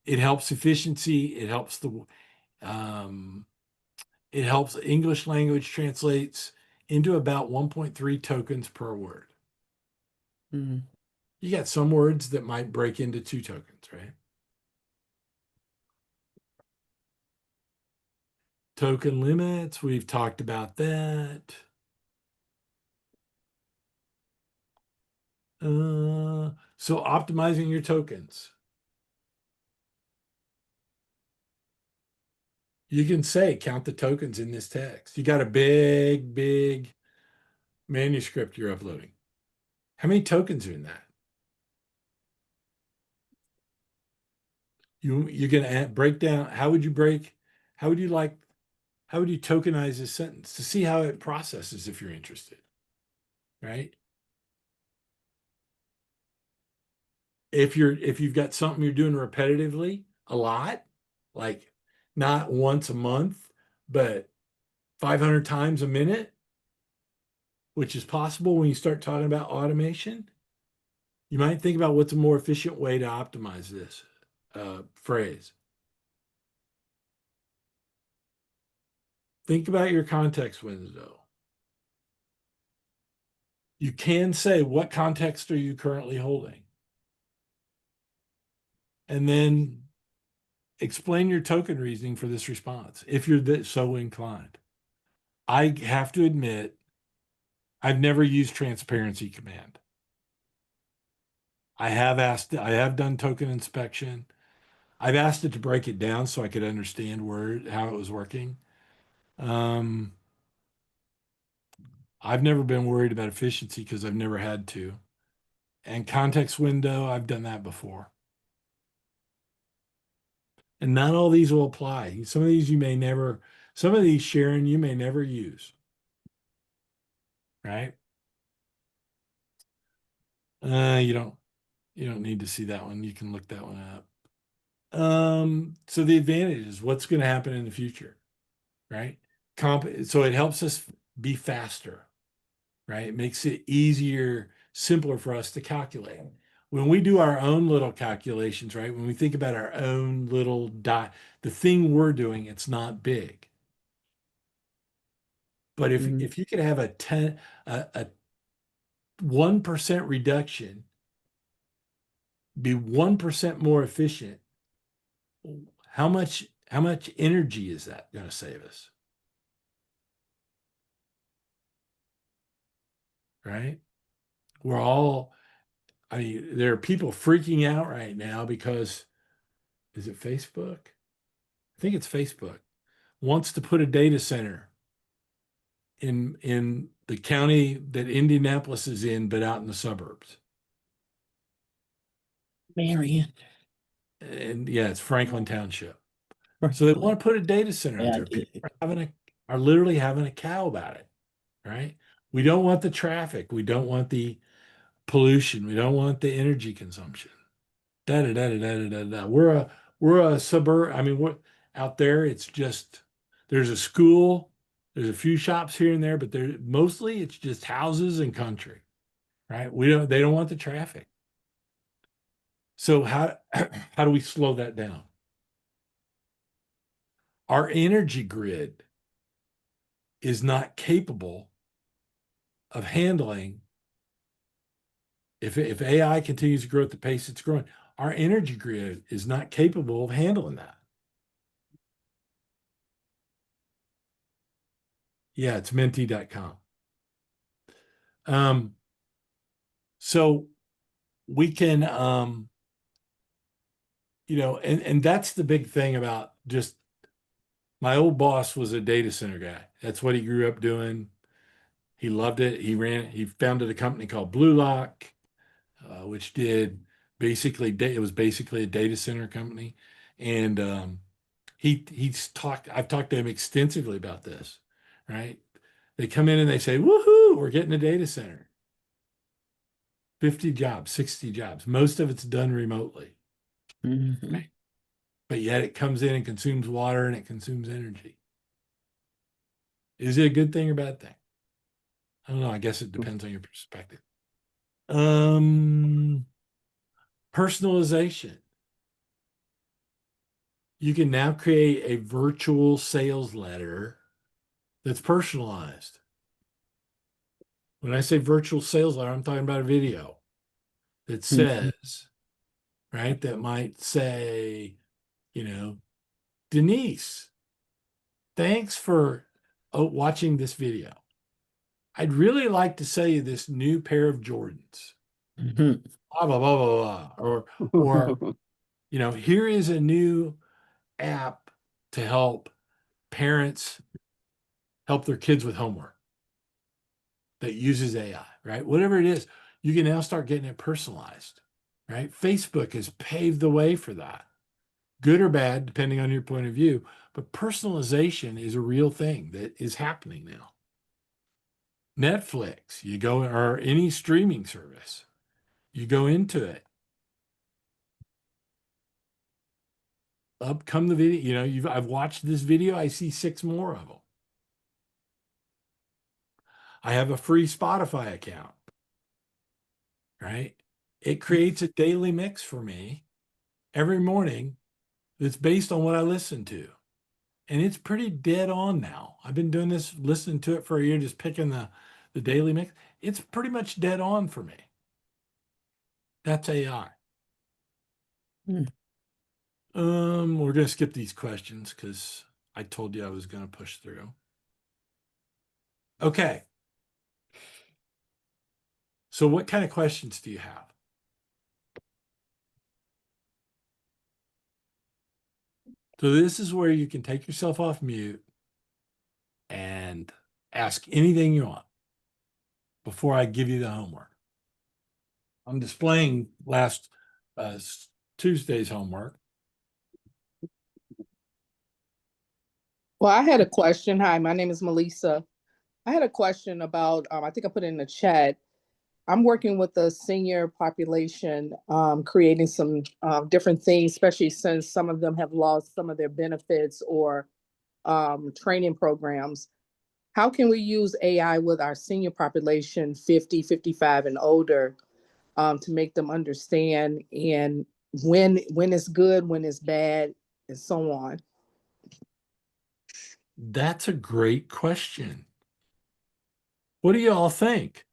it helps efficiency. Um, it helps English language translates into about 1.3 tokens per word. Mm. You got some words that might break into 2 tokens, right? Token limits, we've talked about that. So optimizing your tokens. You can say, count the tokens in this text. You got a big manuscript you're uploading. How many tokens are in that? You can break down, how would you tokenize this sentence to see how it processes if you're interested, right? If you've got something you're doing repetitively a lot, like not once a month, but 500 times a minute, which is possible when you start talking about automation, you might think about what's a more efficient way to optimize this phrase. Think about your context window. You can say, what context are you currently holding? And then explain your token reasoning for this response if you're so inclined. I have to admit, I've never used transparency command. I have done token inspection. I've asked it to break it down so I could understand how it was working. Um, I've never been worried about efficiency because I've never had to. And context window, I've done that before. And not all these will apply. Some of these some of these, Sharon, you may never use. Right? You don't need to see that one. You can look that one up. So the advantage is what's going to happen in the future, right? So it helps us be faster, right? It makes it easier, simpler for us to calculate. When we do our own little calculations, right? When we think about our own little the thing we're doing, it's not big. But if you could have a 1% reduction, be 1% more efficient, how much energy is that going to save us? Right? I mean, there are people freaking out right now because, is it Facebook? I think it's Facebook, wants to put a data center in the county that Indianapolis is in, but out in the suburbs. Marion. And yeah, it's Franklin Township. So they want to put a data center out Yeah, I there. did. People are literally having a cow about it, right? We don't want the traffic. We don't want the pollution. We don't want the energy consumption. Da da da da da da da. We're a suburb. I mean, we're out there. It's just there's a school, there's a few shops here and there, but mostly it's just houses and country, right? They don't want the traffic. So how how do we slow that down? Our energy grid is not capable of handling if AI continues to grow at the pace it's growing, our energy grid is not capable of handling that. Yeah, it's menti.com. So we can and that's the big thing about just my old boss was a data center guy. That's what he grew up doing. He loved it. He founded a company called Blue Lock, which did it was basically a data center company. And I've talked to him extensively about this, right? They come in and they say, woohoo, we're getting a data center. 50 jobs, 60 jobs. Most of it's done remotely. Mm-hmm. Right? But yet it comes in and consumes water and it consumes energy. Is it a good thing or bad thing? I don't know. I guess it depends on your perspective. Personalization. You can now create a virtual sales letter that's personalized. When I say virtual sales letter, I'm talking about a video that says, right, that might say, Denise, thanks for watching this video. I'd really like to sell you this new pair of Jordans. Mm-hmm. Blah, blah, blah, blah, blah. Or, here is a new app to help parents help their kids with homework that uses AI, right? Whatever it is, you can now start getting it personalized, right? Facebook has paved the way for that, good or bad, depending on your point of view. But personalization is a real thing that is happening now. Netflix, or any streaming service, you go into it. Up come the video, I've watched this video, I see 6 more of them. I have a free Spotify account, right? It creates a daily mix for me every morning that's based on what I listen to. And it's pretty dead on now. I've been doing this, listening to it for a year, just picking the daily mix. It's pretty much dead on for me. That's AI. We're gonna skip these questions because I told you I was gonna push through. Okay. So what kind of questions do you have? So this is where you can take yourself off mute and ask anything you want before I give you the homework. I'm displaying last Tuesday's homework. Well, I had a question. Hi, my name is Melissa. I had a question about, I think I put it in the chat. I'm working with the senior population, creating some different things, especially since some of them have lost some of their benefits or training programs. How can we use AI with our senior population, 50, 55 and older, to make them understand and when it's good, when it's bad, and so on? That's a great question. What do you all think?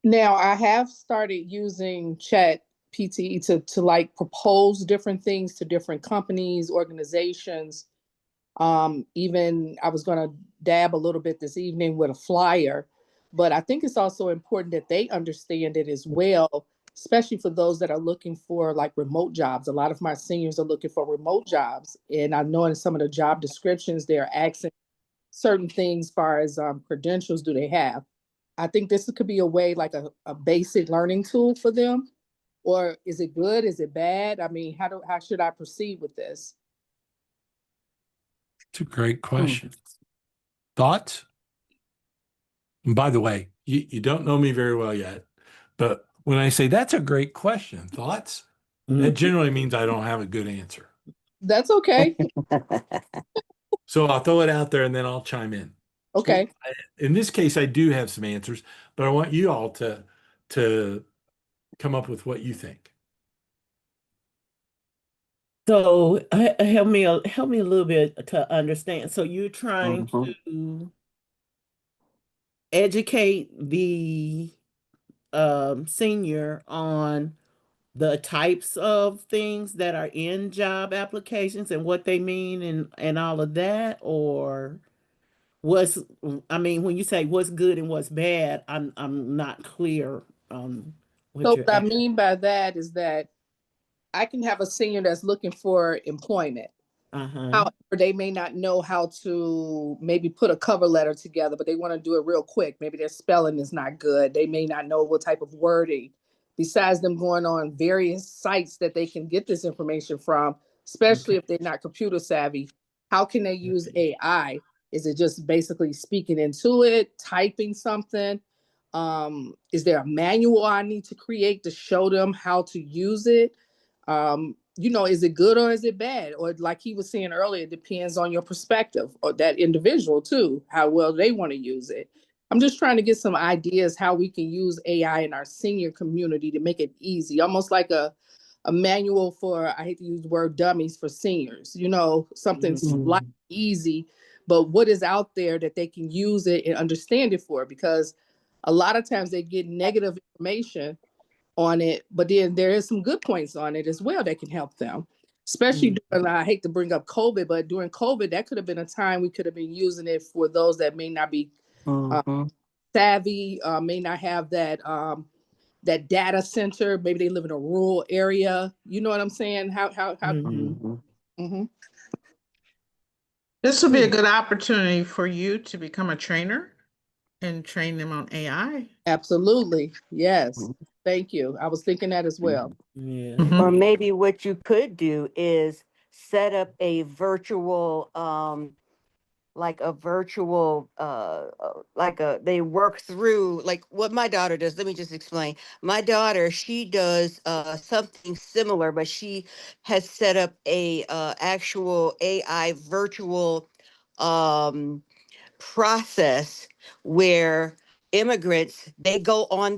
Now I have started using Chat PT to like propose different things to different companies, organizations. Even I was going to dab a little bit this evening with a flyer, but I think it's also important that they understand it as well, especially for those that are looking for like remote jobs. A lot of my seniors are looking for remote jobs, and I know in some of the job descriptions they're asking certain things as far as credentials do they have. I think this could be a way like a basic learning tool for them. Or is it good? Is it bad? I mean, how should I proceed with this? It's a great question. Thoughts? And by the way, you don't know me very well yet, but when I say that's a great question, thoughts, that generally means I don't have a good answer. That's okay. So I'll throw it out there and then I'll chime in. Okay. In this case, I do have some answers, but I want you all to come up with what you think. So help me a little bit to understand. So you're trying to educate the senior on the types of things that are in job applications and what they mean and all of that, or what's I mean, when you say what's good and what's bad, I'm not clear on what So you're what I at. mean by that is that I can have a senior that's looking for employment. Uh-huh. However, they may not know how to maybe put a cover letter together, but they want to do it real quick. Maybe their spelling is not good. They may not know what type of wording. Besides them going on various sites that they can get this information from, especially Okay. if they're not computer savvy, how can they use AI? Is it just basically speaking into it, typing something? Is there a manual I need to create to show them how to use it? Is it good or is it bad? Or like he was saying earlier, it depends on your perspective or that individual too, how well they want to use it. I'm just trying to get some ideas how we can use AI in our senior community to make it easy, almost like a manual for, I hate to use the word dummies for seniors, something like easy, but what is out there that they can use it and understand it for? Because a lot of times they get negative information on it, but then there is some good points on it as well that can help them. Especially during, I hate to bring up COVID, but during COVID, that could have been a time we could have been using it for those that may not be savvy, may not have that data center. Maybe they live in a rural area. You know what I'm saying? How? Mhm. This would be a good opportunity for you to become a trainer and train them on AI. Absolutely. Yes. Thank you. I was thinking that as well. Yeah. Or Mhm. maybe what you could do is set up a virtual, like a virtual, they work through like what my daughter does. Let me just explain. My daughter, she does something similar, but she has set up a actual AI virtual um process where immigrants, they go on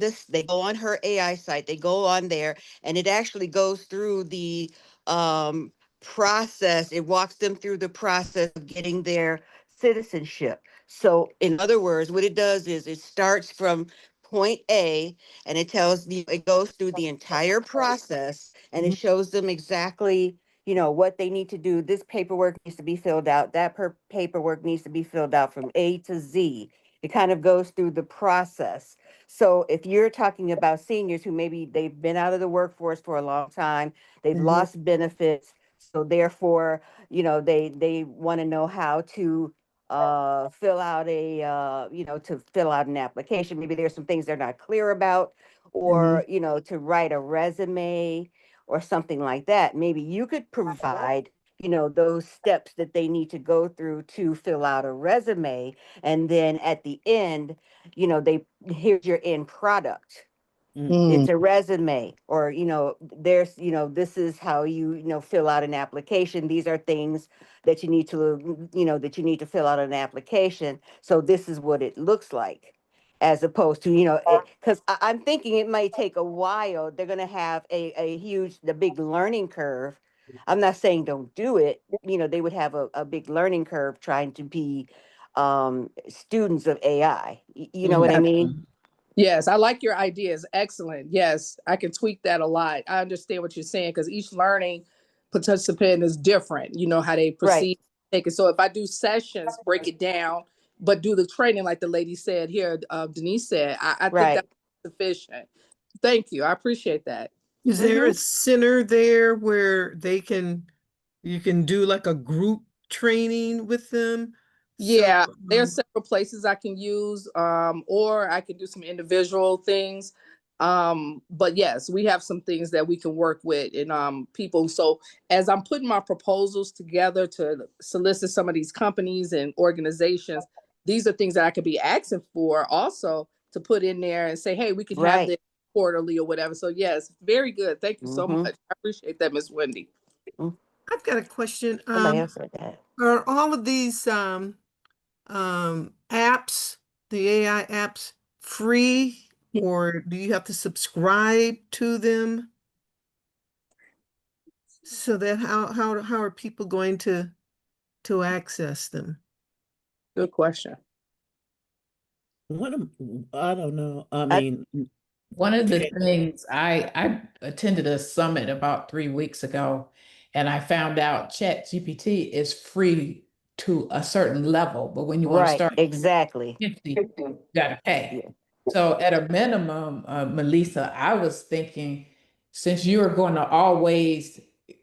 her AI site, they go on there, and it actually goes through the um process. It walks them through the process of getting their citizenship. So in other words, what it does is it starts from point A, and it tells you, it goes through the entire process, and it Mhm. shows them exactly, what they need to do. This paperwork needs to be filled out. That paperwork needs to be filled out from A to Z. It kind of goes through the process. So if you're talking about seniors who maybe they've been out of the workforce for a long time, they've Mhm. lost benefits, so therefore, they want to know how to fill out to fill out an application. Maybe there's some things they're not clear about, Mhm. or to write a resume or something like that. Maybe you could provide those steps that they need to go through to fill out a resume, and then at the end, they here's your end product. Mm, It's a resume, or there's this is how you fill out an application. These are things that you need to fill out an application, so this is what it looks like, as opposed to because I'm thinking it might take a while. They're going to have the big learning curve. I'm not saying don't do it. They would have a big learning curve trying to be students of AI. You know what I mean? Mhm. yes, I like your ideas. Excellent. Yes, I can tweak that a lot. I understand what you're saying because each learning participant is different. You know how they Right. proceed, take it. So if I do sessions, break it down, but do the training like the lady said here, Denise said, I think Right. that's sufficient. Thank you. I appreciate that. Is there Mm-hmm. a center there where you can do like a group training with them? So, Yeah, there's several places I can use, or I can do some individual things. But yes, we have some things that we can work with and people. So as I'm putting my proposals together to solicit some of these companies and organizations, these are things that I could be asking for also to put in there and say, hey, we could have Right. this quarterly or whatever. So yes, very good. Thank you so much. Mm-hmm. I appreciate that, Miss Wendy. I've got a question. Somebody else said that. Are all of these apps, the AI apps, free, or do you have to subscribe to them? So that how are people going to access them? Good question. I don't know. I I, mean, One of the okay. things I attended a summit about 3 weeks ago, and I found out Chat GPT is free to a certain level, but when you want to right. start Exactly. 50, you gotta pay. Yeah. So at a minimum, Melissa, I was thinking, since you are going to always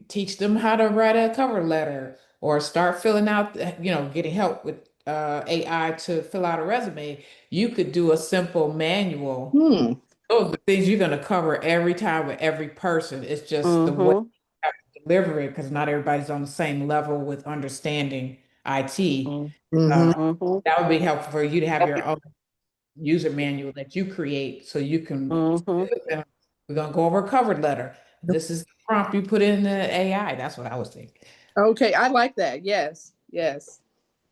teach them how to write a cover letter or start filling out, getting help with AI to fill out a resume, you could do a simple manual. Hmm. Those are the things you're going to cover every time with every person. It's just the way Mm-hmm. you have to deliver it because not everybody's on the same level with understanding IT. Mm-hmm. Mm-hmm. That would be helpful for you to have your own user manual that you create so you can Mm-hmm. we're gonna go over a cover letter. This is the prompt you put in the AI. That's what I was thinking. Okay, I like that. Yes, yes.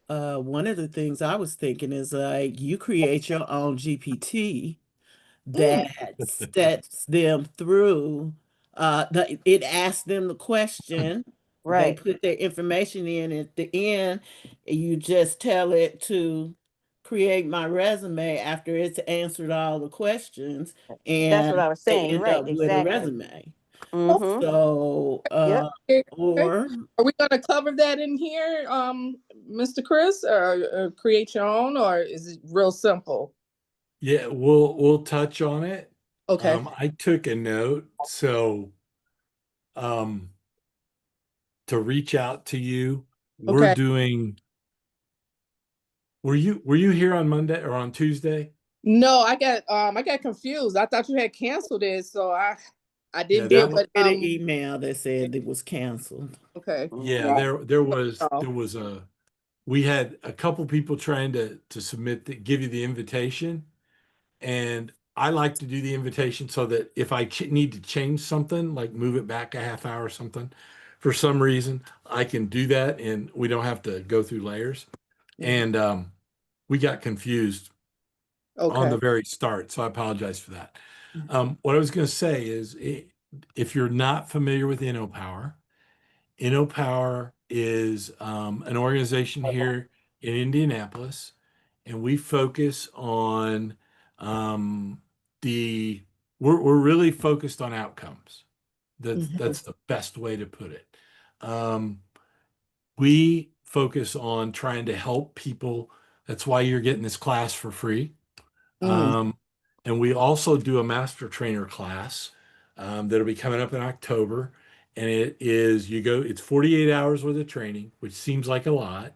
One of the things I was thinking is like you create your own GPT Mm, that sets them through. It asks them the question. They Right. put their information in. At the end, you just tell it to create my resume after it's answered all the questions, That's what and I was they saying. end Right. up with a Exactly. resume. Mm-hmm. So, Yep. okay, okay. or Are we going to cover that in here, Mr. Chris, or create your own, or is it real simple? Yeah, we'll touch on it. Okay. I took a note, so um, to reach out to you, we're Okay. doing. Were you here on Monday or on Tuesday? No, I got confused. I thought you had canceled it, so I Yeah, didn't do I that it. was. did But get an email that said it was canceled. okay. Yeah, Mm-hmm. Oh, there was a. We had a couple people trying to submit give you the invitation, and I like to do the invitation so that if I need to change something, like move it back a half hour or something, for some reason, I can do that, and we don't have to go through layers. Mhm. And we got confused on okay. the very start, so I apologize for that. Mhm. What I was going to say is, if you're not familiar with InnoPower, InnoPower is an organization here in Indianapolis, and we focus on Um, the we're really focused on outcomes. Mhm. That's the best way to put it. Um, we focus on trying to help people. That's why you're getting this class for free. Mm. Um, and we also do a master trainer class that'll be coming up in October. And it's 48 hours worth of training, which seems like a lot.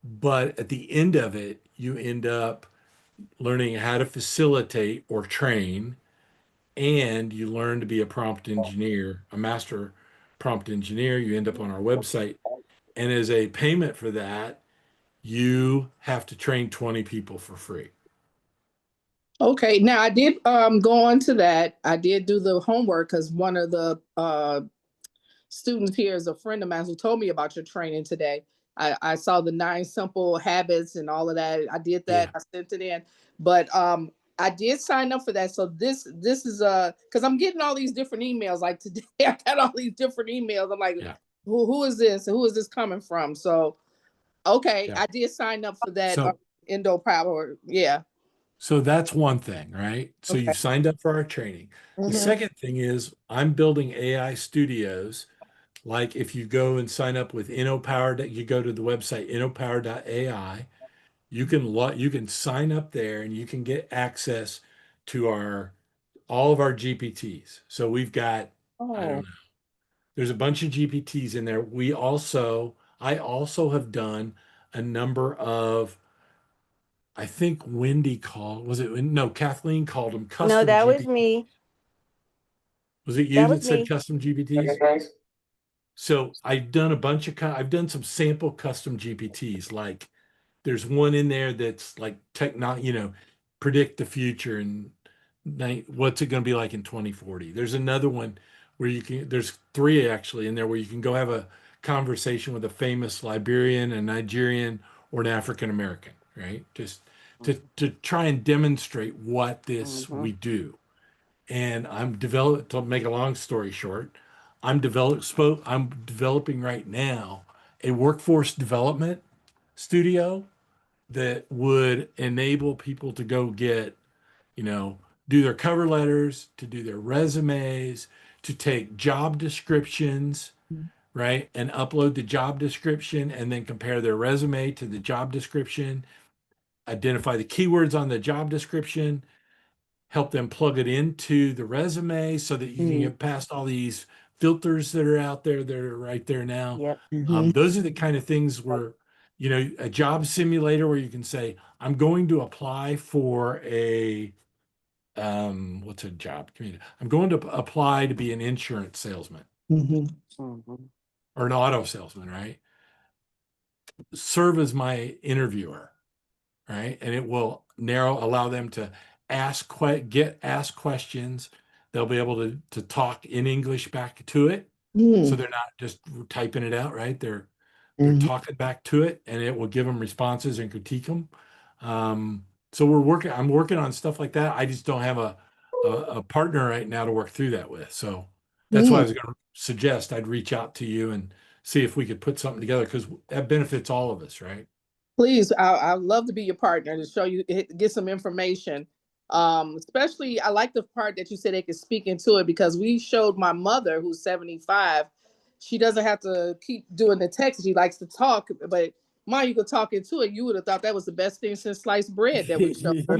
But at the end of it, you end up learning how to facilitate or train, and you learn to be a prompt engineer, a master prompt engineer. You end up on our website. And as a payment for that, you have to train 20 people for free. Okay, now I did go on to that. I did do the homework because one of the students here is a friend of mine who told me about your training today. I saw the 9 simple habits and all of that. I did that. Yeah. I sent it in, but I did sign up for that. So this is because I'm getting all these different emails. Like today, I got all these different emails. I'm like, Yeah. who is this? And who is this coming from? So okay, Yeah. I did sign up for that So Indo Power. Yeah. so that's one thing, right? So Okay. you've signed up for our training. The Mm-hmm. second thing is I'm building AI studios. Like if you go and sign up with InnoPower, you go to the website innopower.ai, you can sign up there and you can get access to our all of our GPTs. So we've got, I don't Oh. know, there's a bunch of GPTs in there. I also have done a number of, I think Wendy called, was it, no, Kathleen called them No, custom that was GPTs. me. Was it you That was that said me. custom GPTs? So I've done some sample custom GPTs. Like there's one in there that's like predict the future and what's it going to be like in 2040. There's another one where there's three actually in there where you can go have a conversation with a famous Liberian, a Nigerian, or an African American, right? Just to try and demonstrate what this Mm-hmm. we do. And to make a long story short, I'm developing right now a workforce development studio that would enable people to go get, you know, do their cover letters, to do their resumes, to take job descriptions, right? And upload the job description and then compare their resume to the job description, identify the keywords on the job description, help them plug it into the resume so that you can Mm-hmm. get past all these filters that are out there that are right there now. Yep. Those are the kind of things where, a job simulator where you can say, I'm going to apply for what's a job? I'm going to apply to be an insurance salesman Mm-hmm. Mm-hmm. or an auto salesman, right? Serve as my interviewer, right? And it will allow them to ask questions. They'll be able to talk in English back to it. So they're not just typing it out, right? They're Mm-hmm. talking back to it and it will give them responses and critique them. So I'm working on stuff like that. I just don't have a partner right now to work through that with. So that's why I was going to suggest I'd reach out to you and see if we could put something together because that benefits all of us, right? Please, I'd love to be your partner to show you, get some information. Especially, I like the part that you said they could speak into it because we showed my mother, who's 75. She doesn't have to keep doing the text. She likes to talk, but Ma, you could talk into it. You would have thought that was the best thing since sliced bread that we showed her.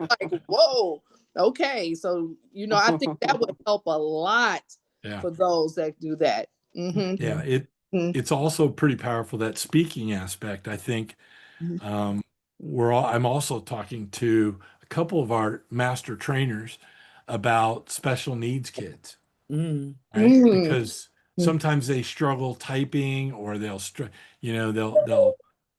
Like, whoa, okay. So, I think that would help a lot Yeah. for those that do that. Yeah. Mm-hmm. It's also pretty powerful, that speaking aspect. I think Mm-hmm. um, I'm also talking to a couple of our master trainers about special needs kids, Mm. right? Because sometimes they struggle typing or they'll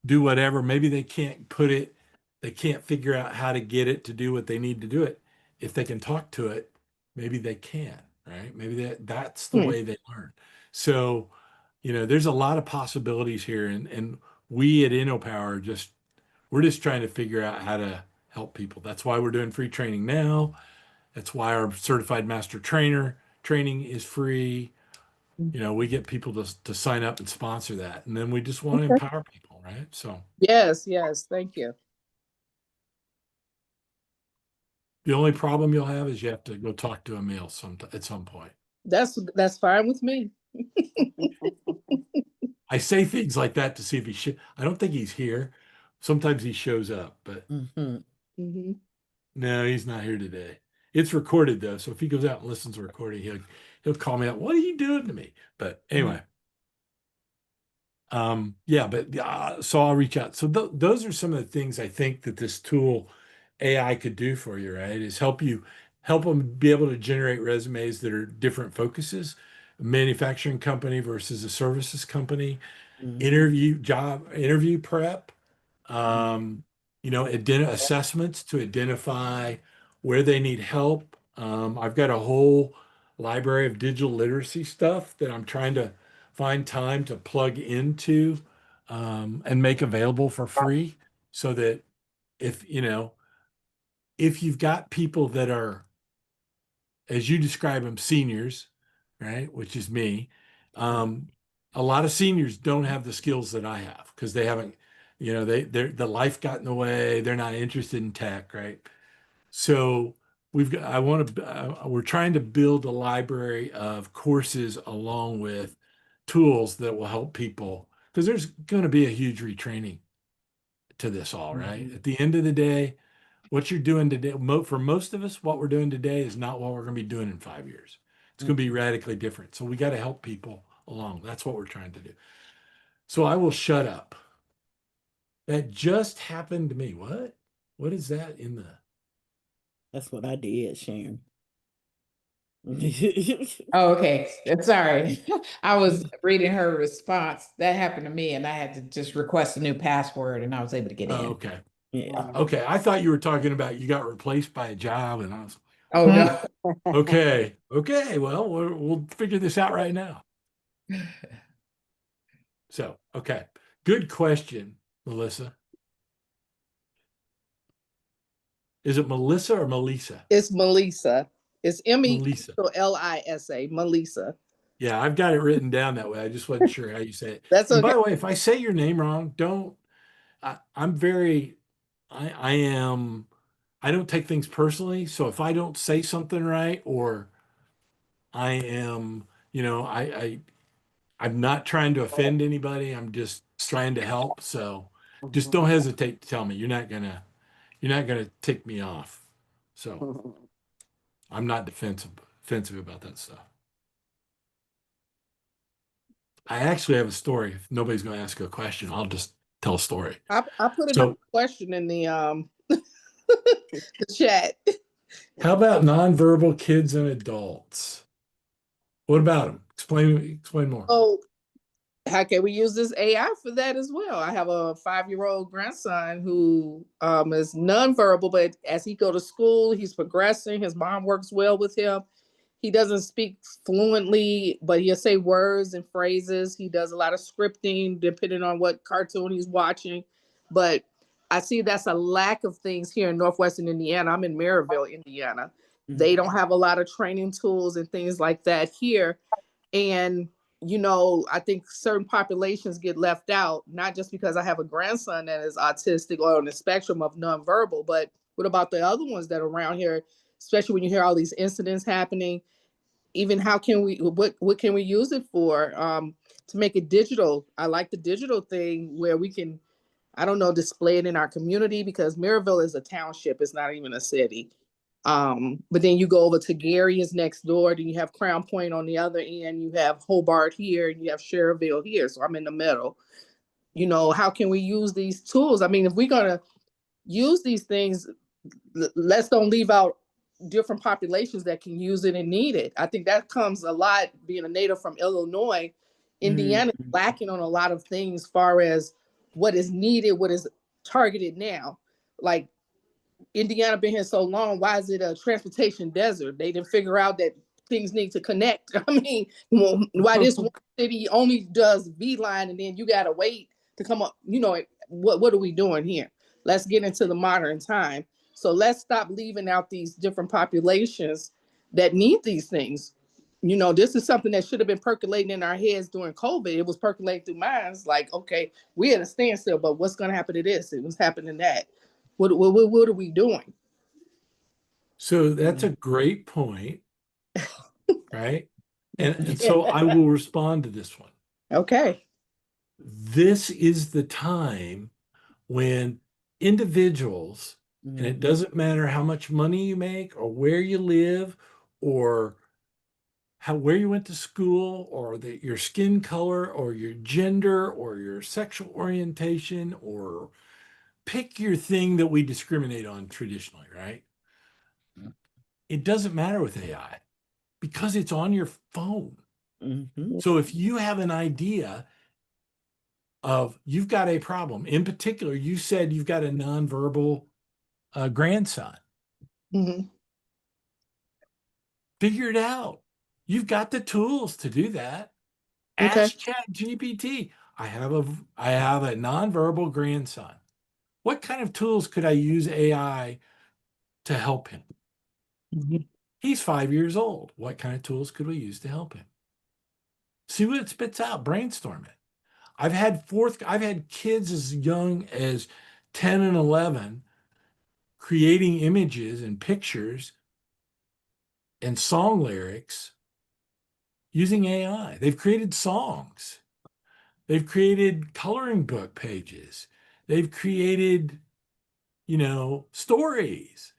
do whatever. Maybe they can't figure out how to get it to do what they need to do it. If they can talk to it, maybe they can, right? Maybe that's the way they learn. So, there's a lot of possibilities here. And we at InnoPower we're just trying to figure out how to help people. That's why we're doing free training now. That's why our certified master trainer training is free. We get people to sign up and sponsor that. And then we just want to Okay. empower people, right? So, Yes, yes. Thank you. The only problem you'll have is you have to go talk to Emil at some point. That's fine with me. I say things like that to see if I don't think he's here. Sometimes he shows up, but Mm-hmm. no, he's not here today. It's recorded though, so if he goes out and listens to the recording, he'll call me up. What are you doing to me? But anyway, yeah. But so I'll reach out. So those are some of the things I think that this tool AI could do for you. Right? Is help them be able to generate resumes that are different focuses, a manufacturing company versus a services company, interview prep, assessments to identify where they need help. I've got a whole library of digital literacy stuff that I'm trying to find time to plug into and make available for free so that if, if you've got people that are, as you describe them, seniors, right, which is me, a lot of seniors don't have the skills that I have because they haven't, the life got in the way. They're not interested in tech, right? So we're trying to build a library of courses along with tools that will help people because there's going to be a huge retraining to this all, right? At the end of the day, what you're doing today, for most of us, what we're doing today is not what we're going to be doing in 5 years. It's going to be radically different. So we got to help people along. That's what we're trying to do. So I will shut up. That just happened to me. What? What is that in the? That's what I did, Sharon. Oh, okay. Sorry. I was reading her response. That happened to me, and I had to just request a new password, and I was able to get in. Okay. Yeah. Okay. I thought you were talking about you got replaced by a job, and I was Oh, no. okay. Okay. Well, we'll figure this out right now. So, okay. Good question, Melissa. Is it Melissa or Melissa? It's Melissa. It's Melissa. Melisa. Melissa. Yeah, I've got it written down that way. I just wasn't sure how you say it. That's And by okay. the way, if I say your name wrong, I'm very, I am, I don't take things personally. So if I don't say something right, or I am, I'm not trying to offend anybody. I'm just trying to help. So just don't hesitate to tell me. You're not gonna tick me off. So I'm not offensive about that stuff. I actually have a story. If nobody's going to ask a question, I'll just tell a story. I put another So, question in the the chat. how about nonverbal kids and adults? What about them? Explain more. Oh, how can we use this AI for that as well? I have a 5-year-old grandson who is nonverbal, but as he go to school, he's progressing. His mom works well with him. He doesn't speak fluently, but he'll say words and phrases. He does a lot of scripting depending on what cartoon he's watching. But I see that's a lack of things here in Northwestern Indiana. I'm in Maryville, Indiana. They don't have a lot of training tools and things like that here. And I think certain populations get left out, not just because I have a grandson that is autistic or on the spectrum of nonverbal, but what about the other ones that are around here, especially when you hear all these incidents happening? Even how can what can we use it for, to make it digital? I like the digital thing where we can, I don't know, display it in our community, because Maryville is a township. It's not even a city. But then you go over to Gary is next door. Then you have Crown Point on the other end. You have Hobart here, and you have Cherville here. So I'm in the middle. How can we use these tools? I mean, if we're gonna use these things, let's don't leave out different populations that can use it and need it. I think that comes a lot, being a native from Illinois. Indiana is lacking on a lot of things as far as what is needed, what is targeted now. Like, Indiana been here so long, why is it a transportation desert? They didn't figure out that things need to connect. I mean, why this one city only does V-line and then you gotta wait to come up? What are we doing here? Let's get into the modern time. So let's stop leaving out these different populations that need these things. This is something that should have been percolating in our heads during COVID. It was percolating through minds like, okay, we're at a standstill, but what's going to happen to this? It was happening that. What are we doing? So that's a great point, right? And so I will respond to this one. Okay. This is the time when individuals, and it doesn't matter how much money you make or where you live or where you went to school or your skin color or your gender or your sexual orientation, or pick your thing that we discriminate on traditionally, right? It doesn't matter with AI because it's on your phone. Mhm. So if you have an idea of you've got a problem, in particular, you said you've got a nonverbal grandson, Mhm. figure it out. You've got the tools to do that. Okay. Ask Chat GPT. I have a nonverbal grandson. What kind of tools could I use AI to help him? Mhm. He's 5 years old. What kind of tools could we use to help him? See what it spits out, brainstorm it. I've had kids as young as 10 and 11 creating images and pictures and song lyrics using AI. They've created songs. They've created coloring book pages. They've created, stories.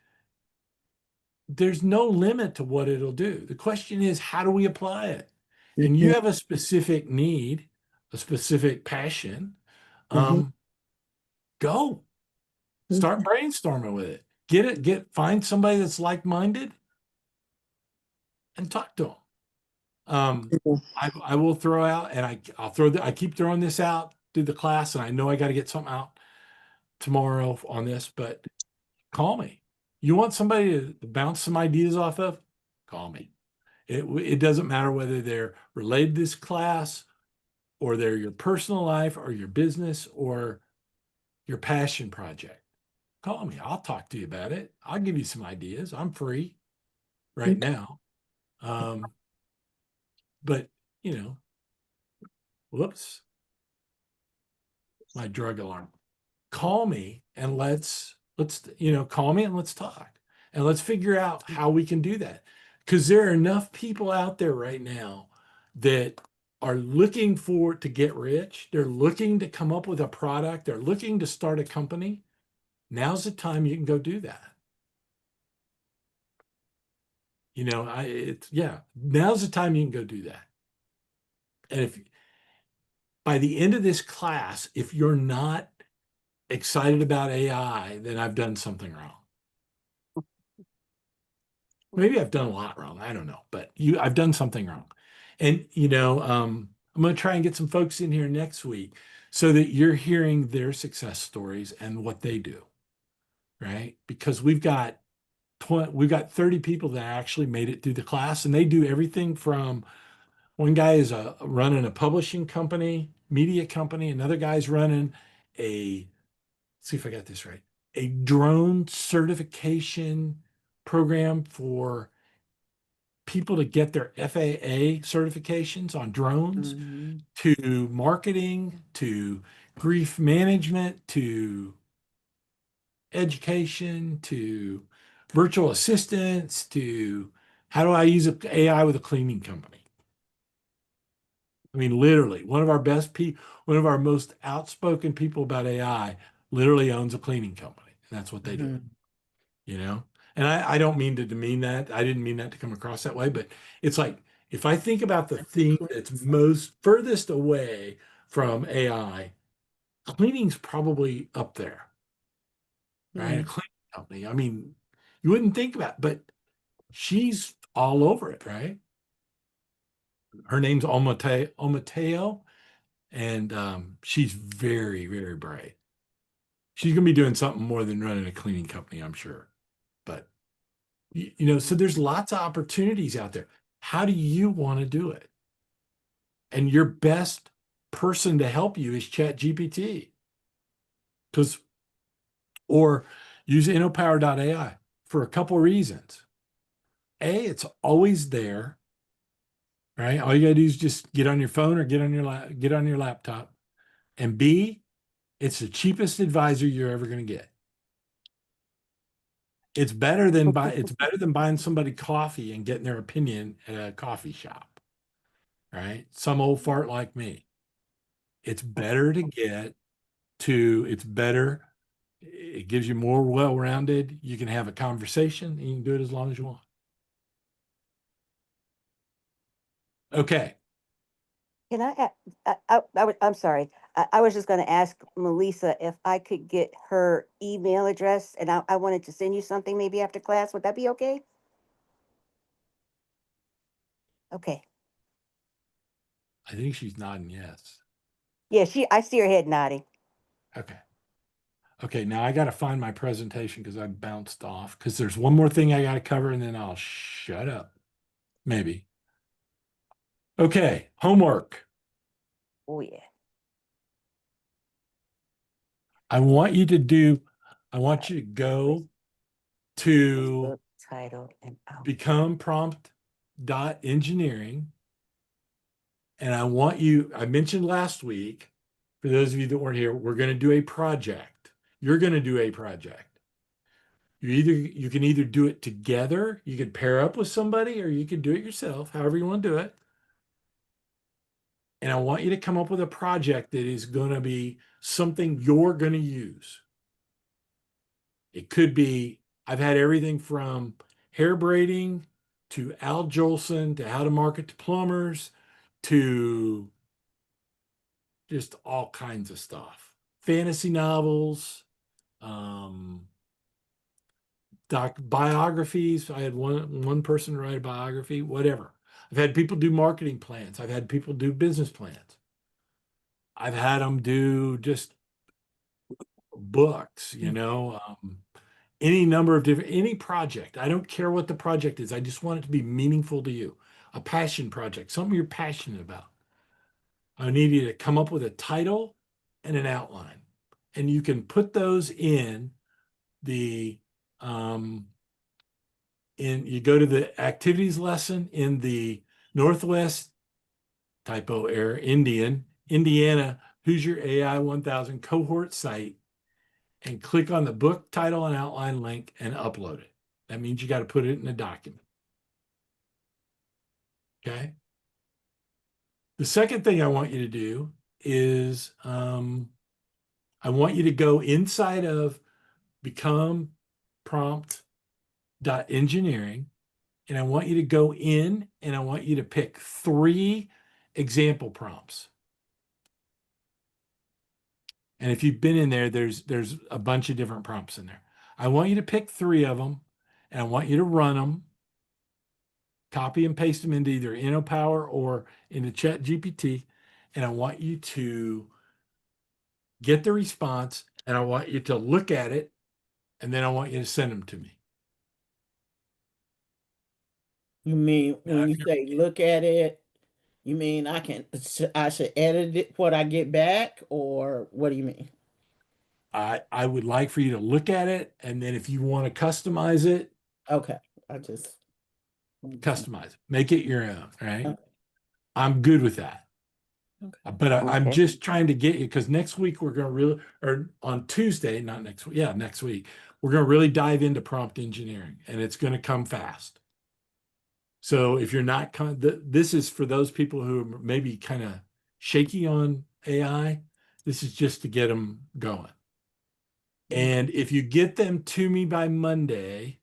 There's no limit to what it'll do. The question is, how do we apply it? And you Mhm. have a specific need, a specific passion. Mhm. Go start brainstorming with it. Find somebody that's like-minded and talk to them. Mhm. I will throw out, and I keep throwing this out through the class, and I know I got to get something out tomorrow on this, but call me. You want somebody to bounce some ideas off of? Call me. It doesn't matter whether they're related to this class or they're your personal life or your business or your passion project. Call me. I'll talk to you about it. I'll give you some ideas. I'm free right Okay. now. Um, but whoops, my drug alarm. Call me and call me and let's talk and let's figure out how we can do that. Because there are enough people out there right now that are looking to get rich. They're looking to come up with a product. They're looking to start a company. Now's the time you can go do that. Now's the time you can go do that. And if by the end of this class, if you're not excited about AI, then I've done something wrong. Maybe I've done a lot wrong. I don't know, but I've done something wrong. And I'm going to try and get some folks in here next week so that you're hearing their success stories and what they do, right? Because we've got 30 people that actually made it through the class, and they do everything from one guy is running a publishing company, media company. Another guy's running let's see if I got this right, a drone certification program for people to get their FAA certifications on drones, Mhm. to marketing, to grief management, to education, to virtual assistants, to how do I use AI with a cleaning company? I mean, literally, one of our most outspoken people about AI literally owns a cleaning company. And that's what they do, Mhm. you know? And I don't mean to demean that. I didn't mean that to come across that way, but it's like, if I think about the That's a thing great that's point. most furthest away from AI, cleaning's probably up there, right? A Mm. cleaning company. I mean, you wouldn't think about it, but she's all over it, right? Her name's Omateo, and she's very, very bright. She's going to be doing something more than running a cleaning company, I'm sure. But, so there's lots of opportunities out there. How do you want to do it? And your best person to help you is Chat GPT. Or use InnoPower.ai for a couple reasons. A, it's always there, right? All you got to do is just get on your phone or get on your laptop. And B, it's the cheapest advisor you're ever going to get. It's better than buying somebody coffee and getting their opinion at a coffee shop, right? Some old fart like me. It's better to it's better. It gives you more well-rounded. You can have a conversation and you can do it as long as you want. Okay. Can I'm sorry. I was just going to ask Melissa if I could get her email address, and I wanted to send you something maybe after class. Would that be okay? Okay. I think she's nodding yes. Yeah, I see her head nodding. Okay. Okay, now I got to find my presentation because I bounced off because there's one more thing I got to cover and then I'll shut up. Maybe. Okay, homework. Oh yeah. I want you to go to Book title and become prompt.engineering. And I mentioned last week, for those of you that weren't here, we're going to do a project. You're going to do a project. You can either do it together, you could pair up with somebody, or you could do it yourself, however you want to do it. And I want you to come up with a project that is going to be something you're going to use. It could be, I've had everything from hair braiding to Al Jolson to how to market to plumbers to just all kinds of stuff. Fantasy novels, biographies. I had one person write a biography, whatever. I've had people do marketing plans. I've had people do business plans. I've had them do just books, any number of any project. I don't care what the project is. I just want it to be meaningful to you. A passion project, something you're passionate about. I need you to come up with a title and an outline. And you can put those in the you go to the activities lesson in the Northwest typo error Indiana Hoosier AI 1000 cohort site and click on the book title and outline link and upload it. That means you got to put it in a document. Okay. The second thing I want you to do is I want you to go inside of become prompt.engineering and I want you to go in and I want you to pick 3 example prompts. And if you've been in there, there's a bunch of different prompts in there. I want you to pick 3 of them and I want you to run them, copy and paste them into either InnoPower or into ChatGPT. And I want you to get the response and I want you to look at it and then I want you to send them to me. You mean Now, when you say look at it, you mean I should edit it what I get back, or what do you mean? I would like for you to look at it and then if you want to customize it, Okay, I just customize it, make it your own, right? Okay. I'm good with that. Okay. But I'm Okay. just trying to get you because next week we're going to really, or on Tuesday, not next week, yeah, next week, we're going to really dive into prompt engineering and it's going to come fast. So if you're not, this is for those people who are maybe kind of shaky on AI. This is just to get them going. And if you get them to me by Monday,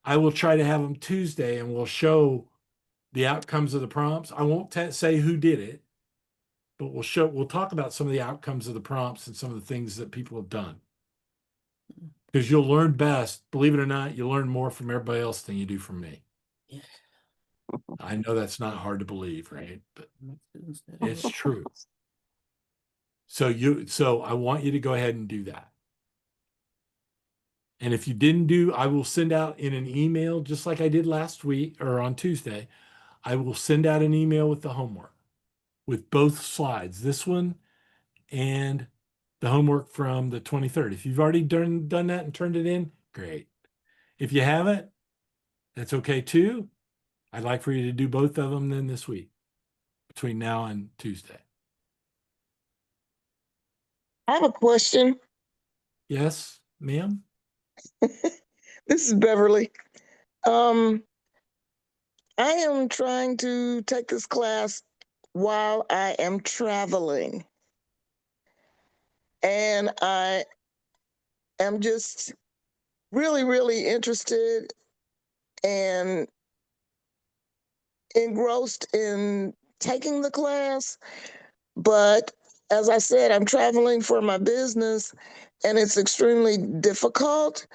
I will try to have them Tuesday and we'll show the outcomes of the prompts. I won't say who did it, but we'll talk about some of the outcomes of the prompts and some of the things that people have done. Because you'll learn best, believe it or not, you learn more from everybody else than you do from me. Yeah. I know that's not hard to believe, right? But it's true. So I want you to go ahead and do that. And if you didn't I will send out in an email, just like I did last week or on Tuesday, I will send out an email with the homework with both slides, this one and the homework from the 23rd. If you've already done that and turned it in, great. If you haven't, that's okay too. I'd like for you to do both of them then this week between now and Tuesday. I have a question. Yes, ma'am? This is Beverly. Um, I am trying to take this class while I am traveling. And I am just really, really interested and engrossed in taking the class. But as I said, I'm traveling for my business and it's extremely difficult.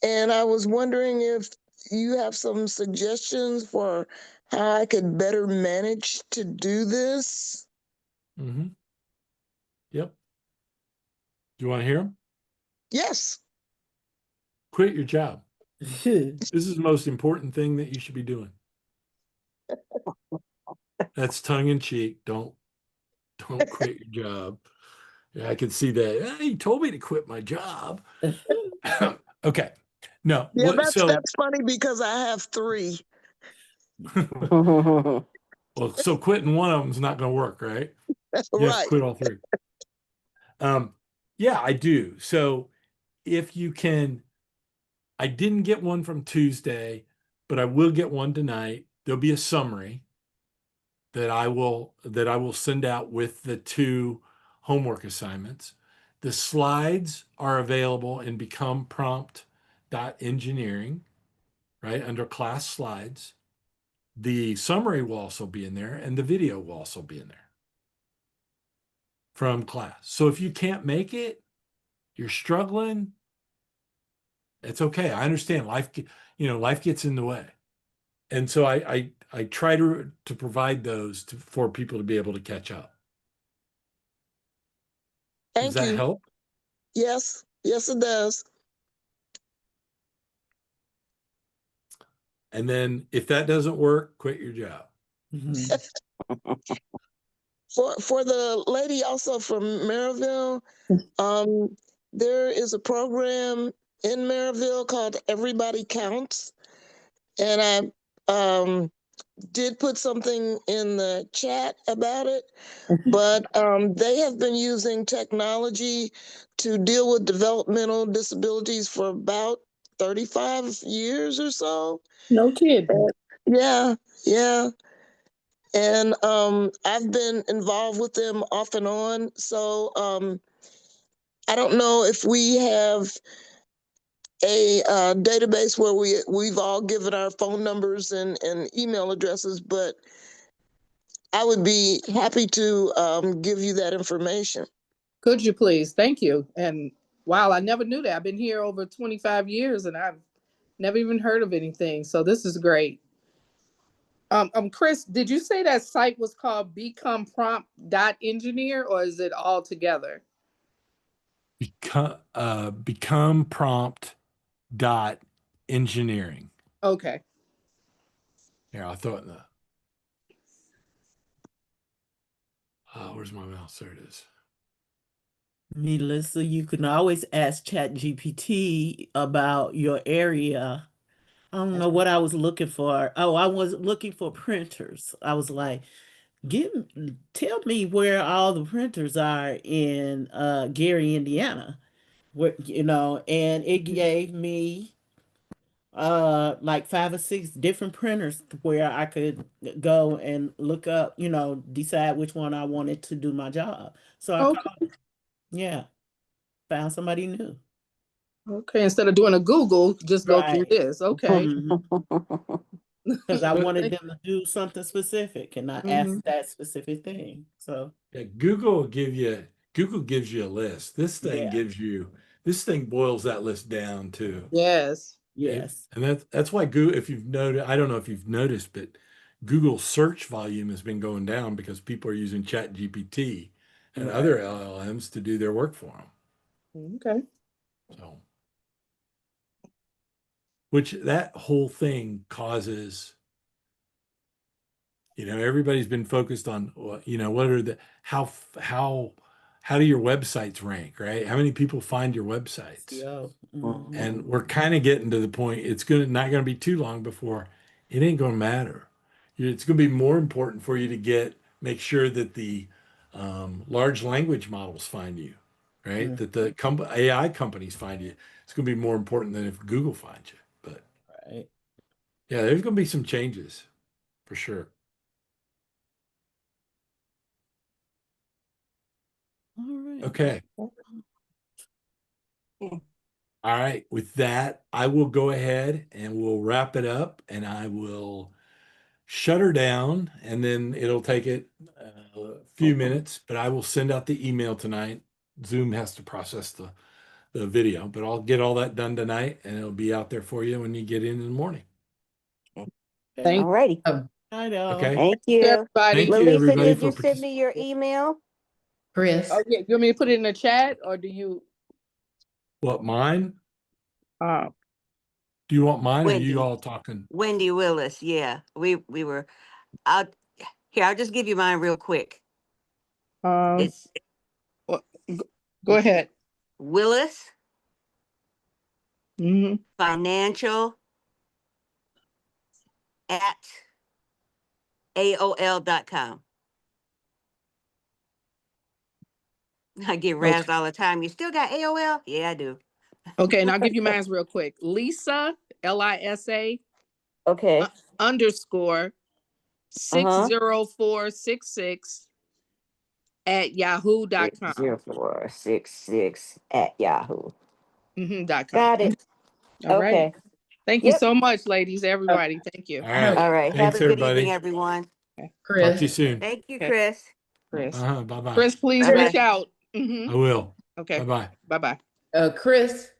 And I was wondering if you have some suggestions for how I could better manage to do this. Mm-hmm. Yep. Do you want to hear them? Yes. Quit your job. This is the most important thing that you should be doing. That's tongue in cheek. Don't quit your job. Yeah, I can see that. He told me to quit my job. Okay. No. Yeah, What? So that's funny because I have three. well, so quitting one of them is not going to work, right? You have to Right. quit all three. Yeah, I do. So if you can, I didn't get one from Tuesday, but I will get one tonight. There'll be a summary that I will send out with the two homework assignments. The slides are available in Become Prompt Engineering, right, under class slides. The summary will also be in there, and the video will also be in there from class. So if you can't make it, you're struggling, it's okay. I understand life gets in the way. And so I try to provide those for people to be able to catch up. Does Thank that you. help? Yes. Yes, it does. And then if that doesn't work, quit your job. Mhm. For the lady also from Maryville, um, there is a program in Maryville called Everybody Counts. And I did put something in the chat about it, but they have been using technology to deal with developmental disabilities for about 35 years or so. No kidding. Yeah, yeah. And I've been involved with them off and on. So I don't know if we have a database where we've all given our phone numbers and email addresses, but I would be happy to give you that information. Could you please? Thank you. And wow, I never knew that. I've been here over 25 years and I've never even heard of anything. So this is great. Chris, did you say that site was called becomeprompt.engineer or is it all together? Become Prompt Engineering. Okay. Here, I'll throw it in the. Where's my mouse? There it is. Melissa, you can always ask ChatGPT about your area. I don't know what I was looking for. Oh, I was looking for printers. I was like, tell me where all the printers are in Gary, Indiana. Where, and it gave me like 5 or 6 different printers where I could go and look up, decide which one I wanted to do my job. So I Okay. called, yeah, found somebody new. Okay. Instead of doing a Google, just go through Right. this. Okay. Because I Well, wanted them to do something specific and I asked that specific thing. So Yeah, Google gives you a list. yeah, This thing boils that list down too. yes. yes. And that's why Google, if you've noticed, I don't know if you've noticed, but Google search volume has been going down because people are using Chat GPT and Right. other LLMs to do their work for them. Okay. So, which that whole thing causes, everybody's been focused on, what are the, how do your websites rank, right? How many people find your websites? Yeah. And we're kind of getting to the point, it's not going to be too long before it ain't going to matter. It's going to be more important for you to make sure that the large language models find you, right? That the AI companies find you. It's going to be more important than if Google finds you. Right. Yeah, there's going to be some changes for sure. All right. Okay. Yeah. All right. With that, I will go ahead and we'll wrap it up and I will shut her down and then it'll take it a few minutes, but I will send out the email tonight. Zoom has to process the video, but I'll get all that done tonight and it'll be out there for you when you get in the morning. Thank All righty. Night, all. Okay. Thank you, you. everybody. Thank you, Lalisa, everybody, did for you send me your email? Chris. Oh yeah, you want me to put it in the chat or do you What, mine? uh Do you want mine or are you Wendy. all talking? Wendy Willis. Yeah. We were out here. I'll just give you mine real quick. It's well, go ahead. Willis Mm-hmm. Financial at AOL.com. I get Okay. razzed all the time. You still got AOL? Yeah, I do. Okay, and I'll give you mine real quick. Lisa, Lisa Okay. underscore 60466 at yahoo.com. 60466 at Yahoo. .com. Got it. All right. Okay. Thank you Yep. so much, ladies, everybody. Thank you. All right. All right. Have Thanks, a good evening, everybody. everyone. Talk to you Chris. soon. Thank you, Okay. Chris. Chris. Bye-bye. Chris, please Bye-bye. reach out. Mm-hmm. I will. Okay. Bye-bye. Bye-bye. Chris.